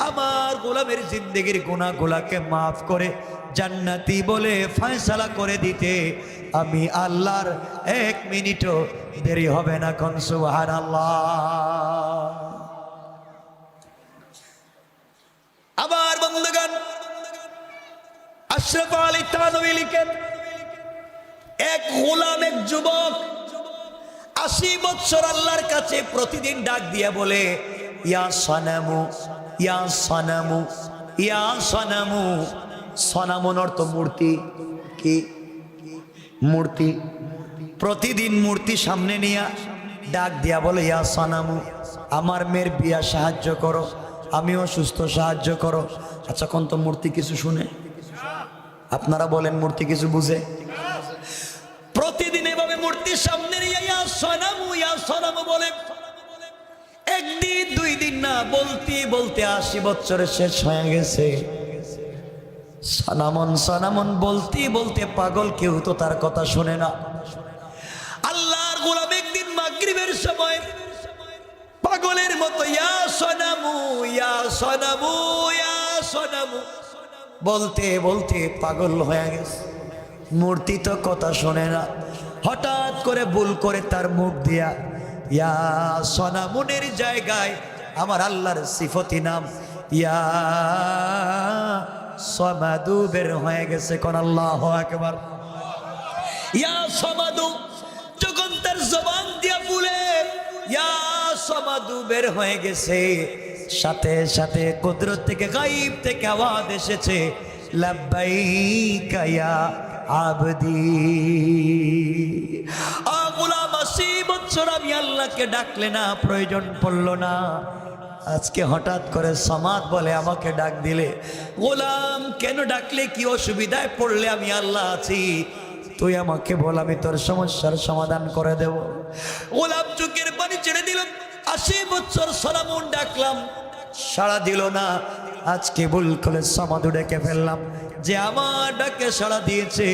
আমার গোলামের জিন্দেগির গুনাহগুলোকে মাফ করে জান্নাতি বলে ফয়সালা করে দিতে আমি আল্লাহর 1 মিনিটও দেরি হবে না। কোন সুবহানাল্লাহ। আবার বন্ধুগণ, আশরাফ আলী থানভী লিখেন, এক গোলাম, এক যুবক 80 বছর আল্লাহর কাছে প্রতিদিন ডাক দিয়া বলে, ইয়া সনামু, ইয়া সনামু, ইয়া সনামু। সনামুন অর্থ মূর্তি, কি মূর্তি। প্রতিদিন মূর্তি সামনে নিয়ে ডাক দিয়া বলে, ইয়া সনামু, আমার মেয়ের বিয়া সাহায্য করো, আমিও সুস্থ সাহায্য করো। আচ্ছা কোন তো মূর্তি কিছু শুনে? আপনারা বলেন মূর্তি কিছু বুঝে? প্রতিদিন এভাবে মূর্তির সামনে নিয়ে ইয়া সনামু বলে, একদিন 2 দিন না, বলতে বলতে 80 বছরে শেষ হয়ে গেছে। সনামন বলতে বলতে পাগল, কেউ তো তার কথা শুনে না। আল্লাহর গোলাম একদিন মাগরিবের সময় পাগলের মতো ইয়া সনামু, ইয়া সনামু, ইয়া সনামু বলতে বলতে পাগল হয়ে গেছে। মূর্তি তো কথা শোনে না। হঠাৎ করে ভুল করে তার মুখ দিয়া ইয়া সনামুনের জায়গায় আমার আল্লাহর সিফতি নাম ইয়া সমাদু বের হয়ে গেছে। কোন আল্লাহু আকবার। ইয়া সমাদু যখন তার জবান দিয়া বলে ইয়া সমাদু বের হয়ে গেছে, সাথে সাথে কুদরত থেকে, গায়ব থেকে আওয়াজ এসেছে, লাব্বাইকা ইয়া আবদি। গোলাম 80 বছর আমি আল্লাহকে ডাকলে না, প্রয়োজন পড়লো না, আজকে হঠাৎ করে সমাদ বলে আমাকে ডাক দিলে। গোলাম কেন ডাকলে, কি অসুবিধায় পড়লে? আমি আল্লাহ আছি, তুই আমাকে বল, আমি তোর সমস্যার সমাধান করে দেব। গোলাম চোখের পানি ছেড়ে দিল। 80 বছর সলামুন ডাকলাম, সাড়া দিল না। আজকে ভুল করে সমাদু ডেকে ফেললাম, যে আমার ডাকে সাড়া দিয়েছে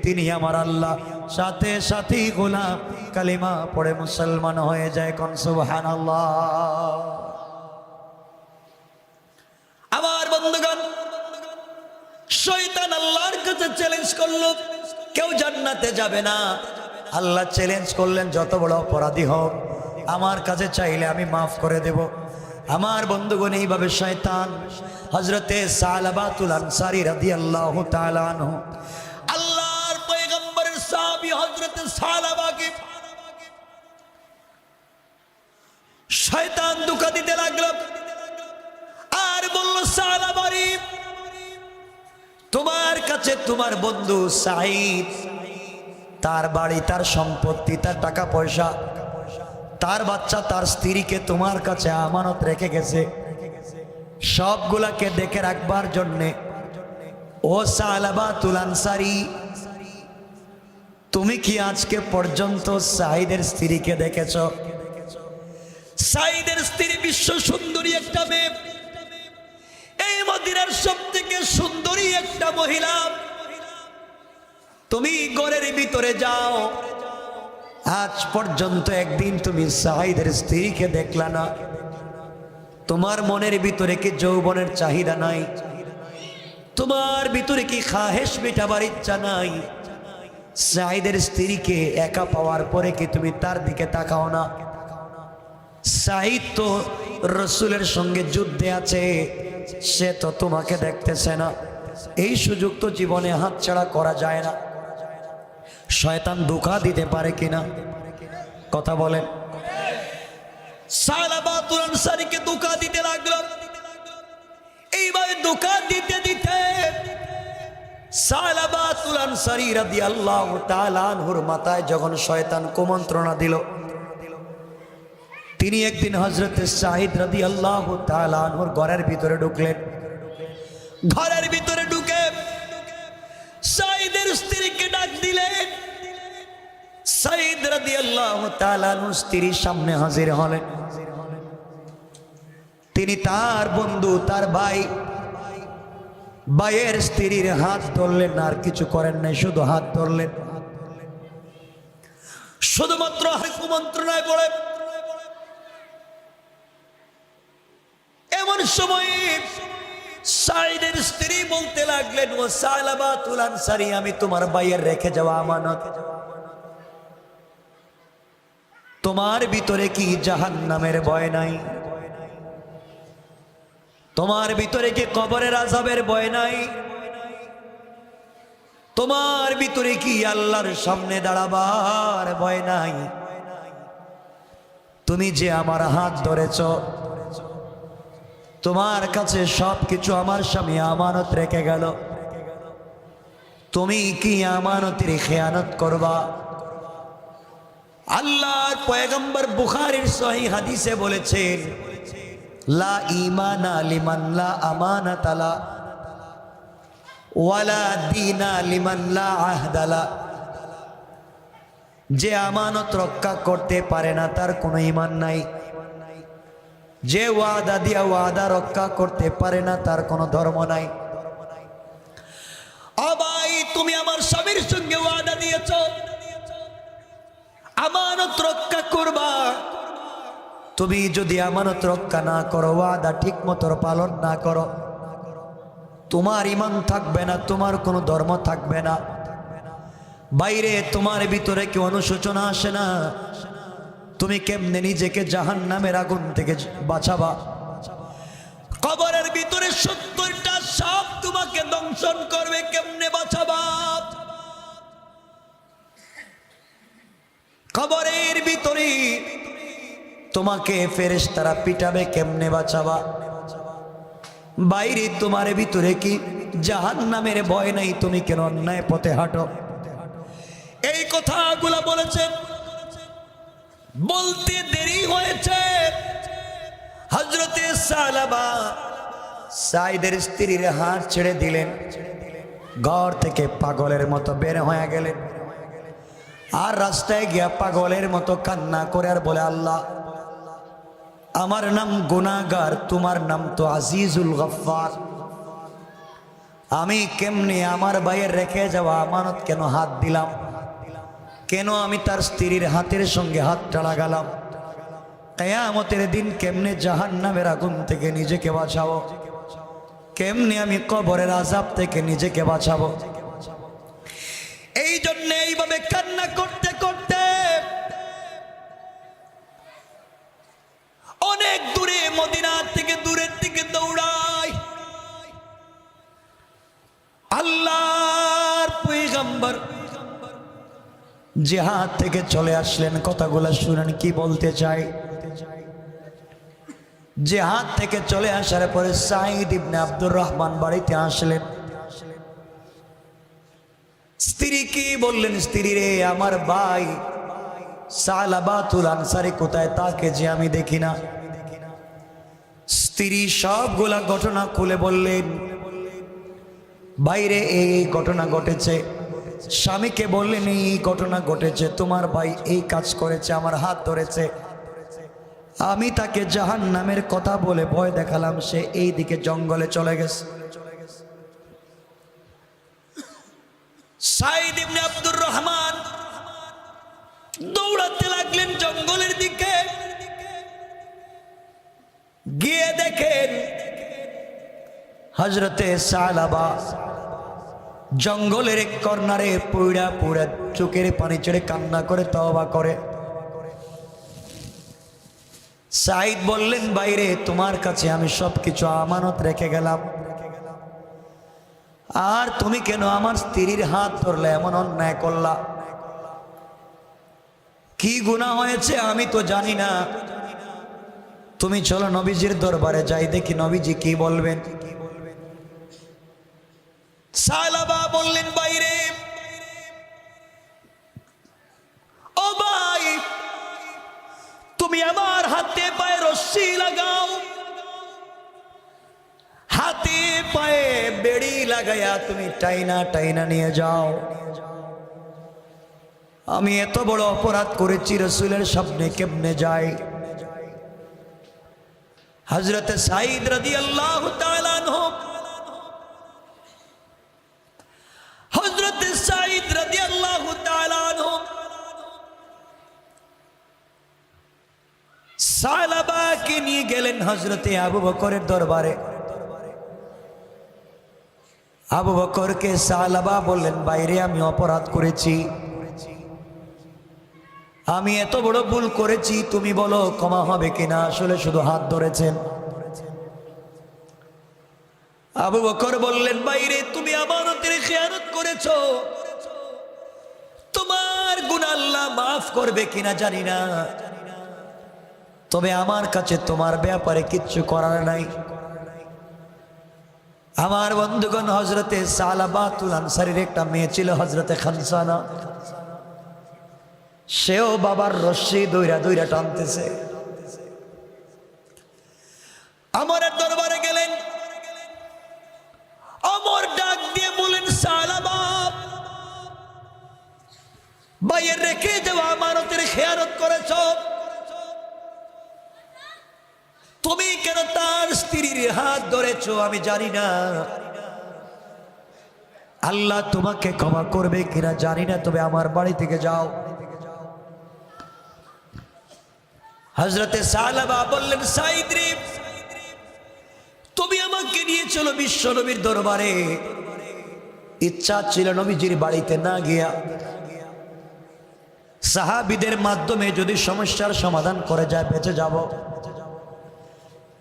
তিনি আমার আল্লাহ। সাথে সাথেই গোলাম কালিমা পড়ে মুসলমান হয়ে যায়। কোন সুবহানাল্লাহ। আমার বন্ধুগণ, শয়তান আল্লাহর কাছে চ্যালেঞ্জ করলো, কেউ জান্নাতে যাবে না। আল্লাহ চ্যালেঞ্জ করলেন, যত বড় অপরাধী হোক আমার কাছে চাইলে আমি মাফ করে দেব। আমার বন্ধুগণ, এইভাবে শয়তান হযরতে সালাবাতুল আনসারী রাদিয়াল্লাহু তাআলা আনহু, আল্লাহর পয়গম্বরের সাহাবী হযরতে সালাবাকে শয়তান ধোঁকা দিতে লাগলো আর বলল, সালাবারি, তোমার কাছে তোমার বন্ধু সাঈদ তার বাড়ি, তার সম্পত্তি, তার টাকা পয়সা, তার বাচ্চা, তার স্ত্রীকে তোমার কাছে আমানত রেখে গেছে। সবগুলাকে দেখে রাখবার জন্যে ও সালাবাতুল আনসারী, তুমি কি আজকে পর্যন্ত সাঈদের স্ত্রীকে দেখেছ? সাঈদের স্ত্রী বিশ্ব সুন্দরী একটা মেয়ে, এই মদিনার সবথেকে সুন্দরী একটা মহিলা। তুমি ঘরের ভিতরে যাও, আজ পর্যন্ত একদিন তুমি সাঈদের স্ত্রীকে দেখলা না। তোমার মনের ভিতরে কি যৌবনের চাহিদা নাই? তোমার ভিতরে কি খাহেশ মেটাবার ইচ্ছা নাই? সাঈদের স্ত্রীকে একা পাওয়ার পরে কি তুমি তার দিকে তাকাও না? সাঈদ তো রসুলের সঙ্গে যুদ্ধে আছে, সে তো তোমাকে দেখতেছে না। এই সুযোগ তো জীবনে হাতছাড়া করা যায় না। শয়তান ধোঁকা দিতে পারে কিনা? কথা বলেন। সালাবাতুল আনসারীকে ধোঁকা দিতে লাগলো। এইভাবে ধোঁকা দিতে দিতে সালাবাতুল আনসারী রাদিয়াল্লাহু তাআলা আনহুর মাথায় যখন শয়তান কুমন্ত্রণা দিল, তিনি একদিন হযরত সাঈদ রাদিয়াল্লাহু তাআলা আনহুর ঘরের ভিতরে ঢুকলেন। ঘরের ভিতরে ঢুকে সাঈদের স্ত্রীকে ডাক দিলেন। সাঈদ রাদিয়াল্লাহু তাআলা আনহুর স্ত্রীর সামনে হাজির হলেন। তিনি তার বন্ধু, তার ভাইয়ের স্ত্রীর হাত ধরলেন, আর কিছু করেন নাই, শুধু হাত ধরলেন। শুধুমাত্র কুমন্ত্রণায় পড়ে এমন সময় সাঈদের স্ত্রী বলতে লাগলেন, ও সালাবাতুল আনসারী, আমি তোমার ভাইয়ের রেখে যাওয়া আমানত। তোমার ভিতরে কি জাহান্নামের ভয় নাই? তোমার ভিতরে কি কবরের আযাবের ভয় নাই? তোমার ভিতরে কি আল্লাহর সামনে দাঁড়াবার ভয় নাই? তুমি যে আমার হাত ধরেছ, তোমার কাছে সবকিছু আমার স্বামী আমানত রেখে গেল, তুমি কি আমানতের খেয়ানত করবা? আল্লাহর পয়গম্বর বুখারীর সহিহ হাদিসে বলেছেন, লা ঈমানা লিমান লা আমানাতা লা ওয়ালা দীনা লিমান লা আহদা লা। যে আমানত রক্ষা করতে পারে না তার কোনো ঈমান নাই। যে ওয়াদা দিয়া ওয়াদা রক্ষা করতে পারে না তার কোনো ধর্ম নাই। ও ভাই, তুমি আমার স্বামীর সঙ্গে ওয়াদা দিয়েছ আমানত রক্ষা করবা। তুমি যদি আমানত রক্ষা না করো, ওয়াদা ঠিক মতো পালন না করো, তোমার ঈমান থাকবে না, তোমার কোনো ধর্ম থাকবে না। বাইরে তোমার ভিতরে কি অনুশোচনা আসে না? তুমি কেমনে নিজেকে জাহান্নামের আগুন থেকে বাঁচাবা? কবরের ভিতরে 70টা সাপ তোমাকে দংশন করবে, কেমনে বাঁচাবা? কবরের ভিতরে তোমাকে ফেরেশতারা পিটাবে, কেমনে বাঁচাবা? বাইরে তোমার ভিতরে কি জাহান্নামের ভয় নাই? তুমি কেন অন্যায় পথে হাঁটো? এই কথাগুলো বলেছেন, বলতে দেরি হয়েছে। হযরতে সালাবা সাঈদের স্ত্রীর হাত ছেড়ে দিলেন, ঘর থেকে পাগলের মতো বের হয়ে গেলেন। আর রাস্তায় গিয়া পাগলের মতো কান্না করে আর বলে, আল্লাহ, আমার নাম গুনাহগার, তোমার নাম তো আজিজুল গফফার। আমি কেমনে আমার ভাইয়ের রেখে যাওয়া আমানত কেন হাত দিলাম? কেন আমি তার স্ত্রীর হাতের সঙ্গে হাতটা লাগালাম? কিয়ামতের দিন কেমনে জাহান্নামের আগুন থেকে নিজেকে বাঁচাবো? কেমনে আমি কবরের আযাব থেকে নিজেকে বাঁচাবো? এই জন্য এইভাবে কান্না করতে করতে অনেক দূরে, মদিনা থেকে দূরের দিকে দৌড়ায়। আল্লাহর পয়গম্বর জিহাদ থেকে চলে আসলেন। কথাগুলো শুনেন কি বলতে চাই। জিহাদ থেকে চলে আসার পরে সাঈদ ইবনে আব্দুর রহমান বাড়িতে আসলেন। স্ত্রী কি বললেন, স্ত্রী রে আমার ভাই সালাবাতুল আনসারী কোথায়, তাকে যে আমি দেখি না। স্ত্রী সবগুলা ঘটনা খুলে বললেন, বাইরে এই ঘটনা ঘটেছে। স্বামীকে বললেন এই ঘটনা ঘটেছে, তোমার ভাই এই কাজ করেছে, আমার হাত ধরেছে, আমি তাকে জাহান্নামের কথা বলে ভয় দেখালাম, সে এই দিকে জঙ্গলে চলে গেছে। সাইদ ইবনে আব্দুর রহমান দৌড়াতে লাগলেন জঙ্গলের দিকে। গিয়ে দেখেন হযরতে সালাবা জঙ্গলের এক কর্নারে পুরা পুরা চোখের পানি ছেড়ে কান্না করে তওবা করে। সাইদ বললেন, বাইরে তোমার কাছে আমি সবকিছু আমানত রেখে গেলাম, আর তুমি কেন আমার স্ত্রীর হাত ধরলে, এমন অন্যায় করলা? কি গুনাহ হয়েছে আমি তো জানি না, তুমি চলো নবীজির দরবারে যাই, দেখি নবীজি কি বলবেন। সালাবা বললেন, বাইরে ও ভাই, তুমি আমার হাতে পায়ে রশ্মি লাগাও, হাতে পায়ে বেড়ি লাগাইয়া তুমি টাইনা টাইনা নিয়ে যাও। আমি এত বড় অপরাধ করেছি, রাসূলের সামনে কেমনে যাই? হযরতে সাঈদ রাদিয়াল্লাহু তাআলা আনহু, হযরতে সাঈদ রাদিয়াল্লাহু তাআলা আনহু সালাবাকে নিয়ে গেলেন হযরতে আবু বকরের দরবারে। আবু বকরকে সালাবা বললেন, বাইরে আমি অপরাধ করেছি, আমি এত বড় ভুল করেছি, তুমি বলো ক্ষমা হবে কিনা? আসলে শুধু হাত ধরেছেন। আবু বকর বললেন, বাইরে তুমি আমানতের খেয়ানত করেছো, তোমার গুনাহ আল্লাহ মাফ করবে কিনা জানি না, তবে আমার কাছে তোমার ব্যাপারে কিচ্ছু করার নাই। আমার বন্ধুগণ, হযরতে সালাবাতুল আনসারীর একটা মেয়ে ছিল হযরতে খানসানা, সেও বাবার রশ্মি দইরা দইরা টানতেছে। আমরের দরবারে গেলেন, আমর ডাক দিয়ে বলেন, সালাবা ভাইয়ের রেখে যাওয়া আমানতের খেয়ানত করেছ, তুমি কেন তার স্ত্রীর হাত ধরেছো আমি জানি না, আল্লাহ তোমাকে ক্ষমা করবে কিনা জানি না, তবে আমার বাড়ি থেকে যাও। হযরতে সালাবা বললেন, সাঈদ রে, তুমি আমাকে নিয়ে চলো বিশ্ব নবীর দরবারে। ইচ্ছা ছিল নবীজির বাড়িতে না গিয়া সাহাবীদের মাধ্যমে যদি সমস্যার সমাধান করে যায় বেঁচে যাব।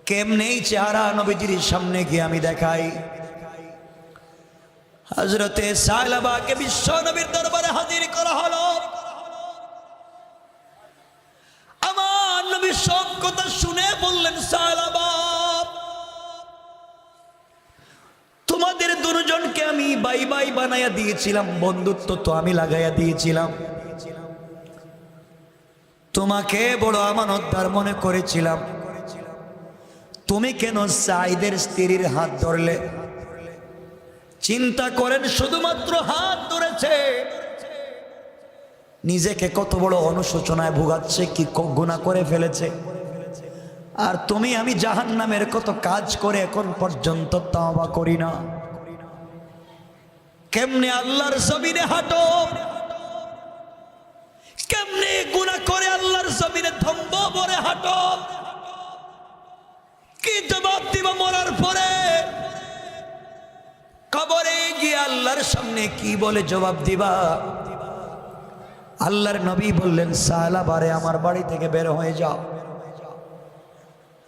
কেমনে চেহারা নবীজির সামনে গিয়ে আমি দেখাই। হযরতে সালাবাকে বিশ্ব নবীর দরবারে হাজির করা হলো। আমার নবী সব কথা শুনে বললেন, সালাবা তোমাদের দুজনকে আমি বাই বাই বানাইয়া দিয়েছিলাম, বন্ধুত্ব তো আমি লাগাইয়া দিয়েছিলাম, তোমাকে বড় আমানতদার মনে করেছিলাম, তুমি কেন সাঈদের স্ত্রীর হাত ধরলে? চিন্তা করেন, শুধুমাত্র হাত ধরেছে, নিজেকে কত বড় অনুশোচনায় ভোগাচ্ছে, কি গুনাহ করে ফেলেছে। আর তুমি আমি জাহান্নামের কত কাজ করে এখন পর্যন্ত তওবা করি না। কেমনে আল্লাহর জমিনে হাঁটো, কেমনে গুনাহ করে আল্লাহর জমিনে থম্ব ভরে হাঁটো, কি জবাব দিবা মরার পরে? কবরে গিয়ে আল্লাহর সামনে কি বলে জবাব দিবা? আল্লাহর নবী বললেন, সালাবারে আমার বাড়ি থেকে বের হয়ে যাও,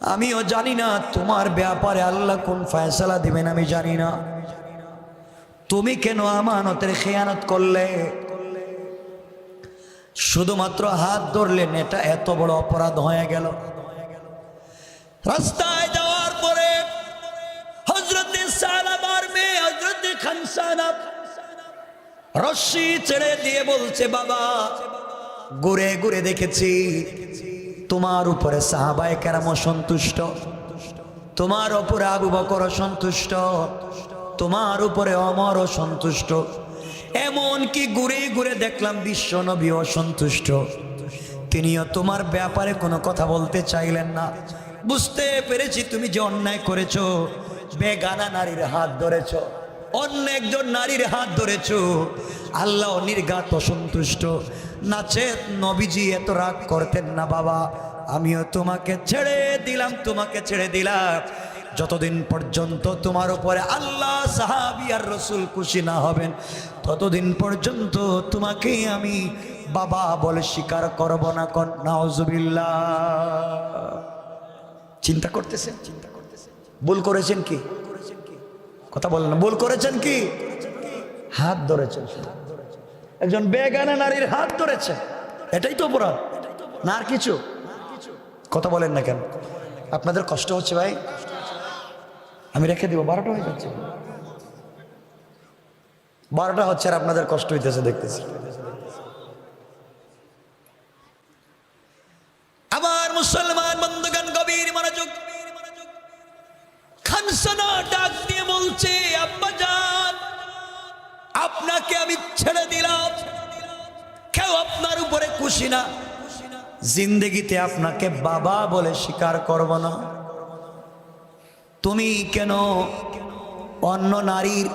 আমিও জানি না তোমার ব্যাপারে আল্লাহ কোন ফয়সালা দিবেন, আমি জানি না, তুমি কেন আমানতের খেয়ানত করলে? শুধুমাত্র হাত ধরলেন, এটা এত বড় অপরাধ হয়ে গেল। রাস্তায় যাওয়ার পরে হযরতে সালাবার মেয়ে হযরতে খানসানা রশ্মি ছেড়ে দিয়ে বলছে, বাবা ঘুরে ঘুরে দেখেছি তোমার উপরে সাহাবায়ে কেরাম সন্তুষ্ট, তোমার উপরে আবু বকর সন্তুষ্ট, তোমার উপরে ওমর সন্তুষ্ট, এমন কি ঘুরে ঘুরে দেখলাম বিশ্ব নবী অসন্তুষ্ট। তিনিও তোমার ব্যাপারে কোনো কথা বলতে চাইলেন না। বুঝতে পেরেছি তুমি যে অন্যায় করেছো, বেগানা নারীর হাত ধরেছো, অন্য একজন নারীর হাত ধরেছো, আল্লাহ নির্ঘাত অসন্তুষ্ট। নাচে নবীজি এত রাগ করতেন না, বাবা আমিও তোমাকে ছেড়ে দিলাম, তোমাকে ছেড়ে দিলাম, যতদিন পর্যন্ত তোমার উপরে আল্লাহ, সাহাবী আর রসুল খুশি না হবেন ততদিন পর্যন্ত তোমাকে আমি বাবা বলে স্বীকার করব না। কোন নাউজুবিল্লাহ। চিন্তা করতেছেন, ভুল করেছেন কি? কথা বলেন না, ভুল করেছেন কি? হাত ধরেছেন, একজন বেগানা নারীর হাত ধরেছে, এটাই তো অপরাধ না আর কিছু? কথা বলেন না কেন? আপনাদের কষ্ট হচ্ছে ভাই? আমি রেখে দিব, 12টা হয়ে যাচ্ছে, 12টা হচ্ছে আর আপনাদের কষ্ট হইতেছে দেখতেছি। আবার মুসলমান বন্ধুগণ গভীর মনোযোগ। খানসানা ডাক দিয়ে বলছে, আব্বাজান আপনাকে আমি ছেড়ে দিলাম, কেউ আপনার উপরে খুশি না, জিন্দেগিতে আপনাকে বাবা বলে স্বীকার করব না। তুমি কেন অন্য নারীর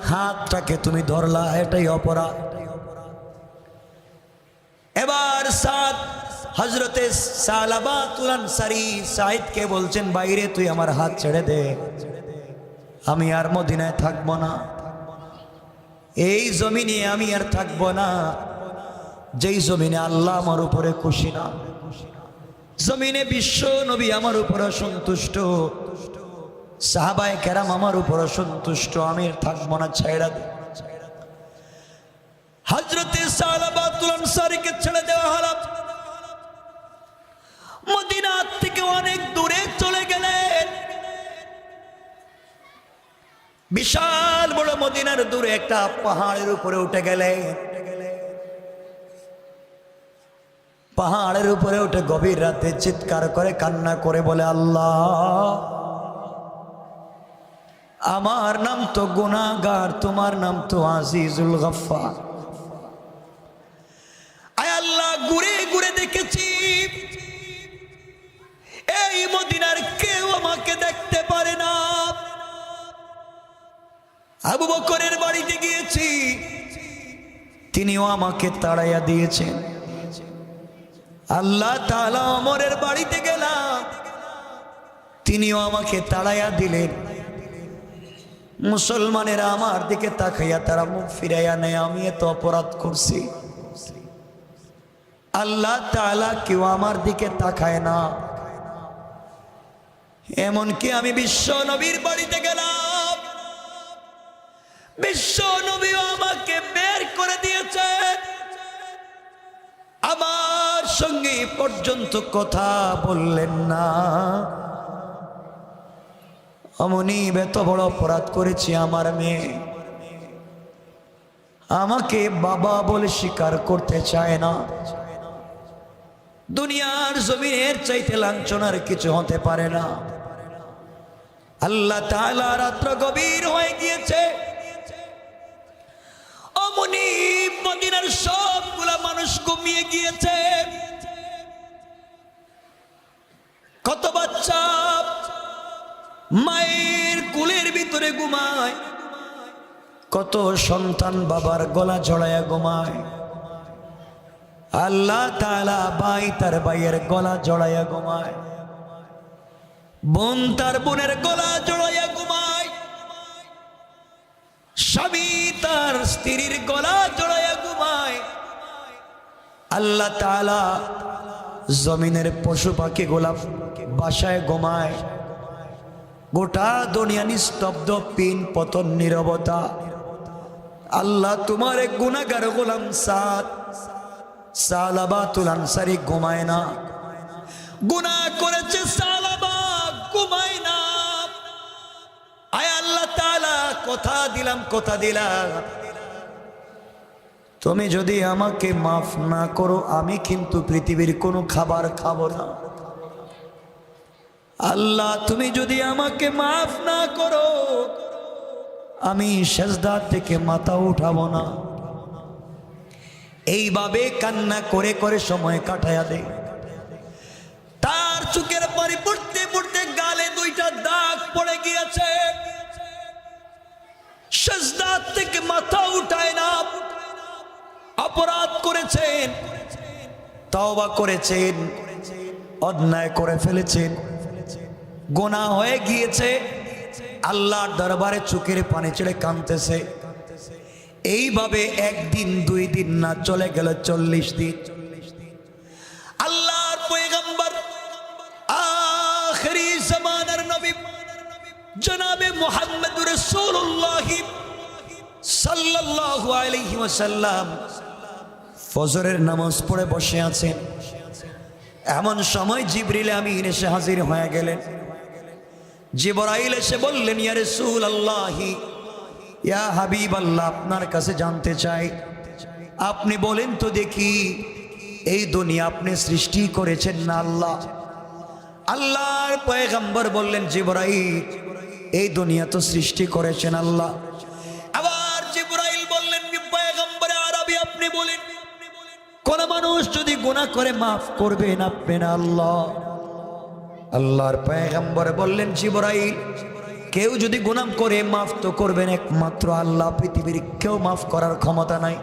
হাতটাকে তুমি ধরলা? এটাই অপরাধ। এবার সাদ হযরতে সালাবাতুল আনসারী সাইদকে বলছেন, বাইরে তুই আমার হাত ছেড়ে দে, আমি আর মদিনায় থাকবো না, এই জমিনে আমি আর থাকবো না, যেই জমিনে আল্লাহ আমার উপরে খুশি না, জমিনে বিশ্ব নবী আমার উপরে সন্তুষ্ট, সাহাবায়ে কেরাম আমার উপর সন্তুষ্ট, আমি থাকবো না, ছাইড়া দে। হযরতে সালাবাতুল আনসারীকে ছেড়ে দেওয়া হলো। মদিনা থেকে অনেক দূরে চলে গেলেন। বিশাল বড় মদিনার দূরে একটা পাহাড়ের উপরে উঠে গেলেন। পাহাড়ের উপরে উঠে গভীর রাতে চিৎকার করে কান্না করে বলে, আল্লাহ আমার নাম তো গুনাহগার, তোমার নাম তো আজিজুল গফফার। আয় আল্লাহ, ঘুরে ঘুরে দেখেছি এই মদিনার কেউ আমাকে দেখতে পারে না। আবু বকরের বাড়িতে গিয়েছি, তিনিও আমাকে তাড়াইয়া দিয়েছেন। আল্লাহ তাআলা ওমরের বাড়িতে গেলাম, তিনিও আমাকে তাড়াইয়া দিলেন। মুসলমানেরা আমার দিকে তাকাইয়া তারা মুখ ফিরাইয়া নেয়, আমি এত অপরাধ করছি, আল্লাহ তাআলা কেউ আমার দিকে তাকায় না। এমনকি আমি বিশ্ব নবীর বাড়িতে গেলাম, বিশ্ব নবীও আমাকে বের করে দিয়েছে, আমার সঙ্গে পর্যন্ত কথা বললেন না। অমনি এত বড় অপরাধ করেছি, আমার মেয়ে আমাকে বাবা বলে স্বীকার করতে চায় না। দুনিয়ার জমিনের চাইতে লাঞ্ছনার কিছু হতে পারে না। আল্লাহ তাআলা রাত্র গভীর হয়ে গিয়েছে, অমনি মদিনার সবগুলা মানুষ ঘুমিয়ে গিয়েছে। কত বাচ্চা মায়ের কুলের ভিতরে ঘুমায়, কত সন্তান বাবার গলা জড়ায়া ঘুমায়। আল্লাহ তাআলা ভাই তার ভাইয়ের গলা জড়ায়া ঘুমায়, বোন তার বোনের গলা জড়ায়া ঘুমায়, স্বামী তার স্ত্রীর গলা জড়ায়া ঘুমায়। আল্লাহ তাআলা জমিনের পশু পাখি গোলাপ বাসায় ঘুমায়। গোটা দুনিয়া নিস্তব্ধ, পিন পতন নীরবতা। আল্লাহ তোমার এক গুনাহগার গোলাম সালাবাতুল আনসারী ঘুমায় না, গুনাহ করেছে সালাবা, ঘুমায় না। আয় আল্লাহ তাআলা কথা দিলাম, তুমি যদি আমাকে মাফ না করো আমি কিন্তু পৃথিবীর কোনো খাবার খাবো না। আল্লাহ তুমি যদি আমাকে মাফ না করো আমি সেজদা থেকে মাথা উঠাবো না। এইভাবে কান্না করে করে সময় কাটায়া দে। তার চোখের পানি পড়তে পড়তে গালে দুইটা দাগ পড়ে গিয়েছে। সেজদা থেকে মাথা উঠায় না। অপরাধ করেছেন, তওবা করেছেন, অন্যায় করে ফেলেছেন, গুনাহ হয়ে গিয়েছে, আল্লাহর দরবারে চোখের পানি ছেড়ে কাঁদতেছে। এইভাবে একদিন দুই দিন না, চলে গেল 40 দিন। আল্লাহর পয়গম্বর আখিরি জামানার নবী জনাবে মুহাম্মদুর রাসূলুল্লাহ সাল্লাল্লাহু আলাইহি ওয়াসাল্লাম ফজরের নামাজ পড়ে বসে আছেন। এমন সময় জিবরিল আমিন এসে হাজির হয়ে গেলেন। জিবরাইল এসে বললেন, ইয়া রাসূলুল্লাহ, ইয়া হাবিবাল্লাহ, আপনার কাছে জানতে চাই, আপনি বলেন তো দেখি, এই দুনিয়া আপনি সৃষ্টি করেছেন না আল্লাহ? আল্লাহর পয়গম্বর বললেন, জিবরাইল, এই দুনিয়া তো সৃষ্টি করেছেন আল্লাহ। আবার জিবরাইল বললেন, পয়গম্বরে আরবি, আপনি বলেন, কোন মানুষ যদি গুনাহ করে মাফ করবেন আপনি না আল্লাহ? আল্লাহর পয়গম্বর বললেন, জিবরাইল, কেউ যদি গুনাহ করে মাফ তো করবেন একমাত্র আল্লাহ, পৃথিবীর কেউ মাফ করার ক্ষমতা নাই।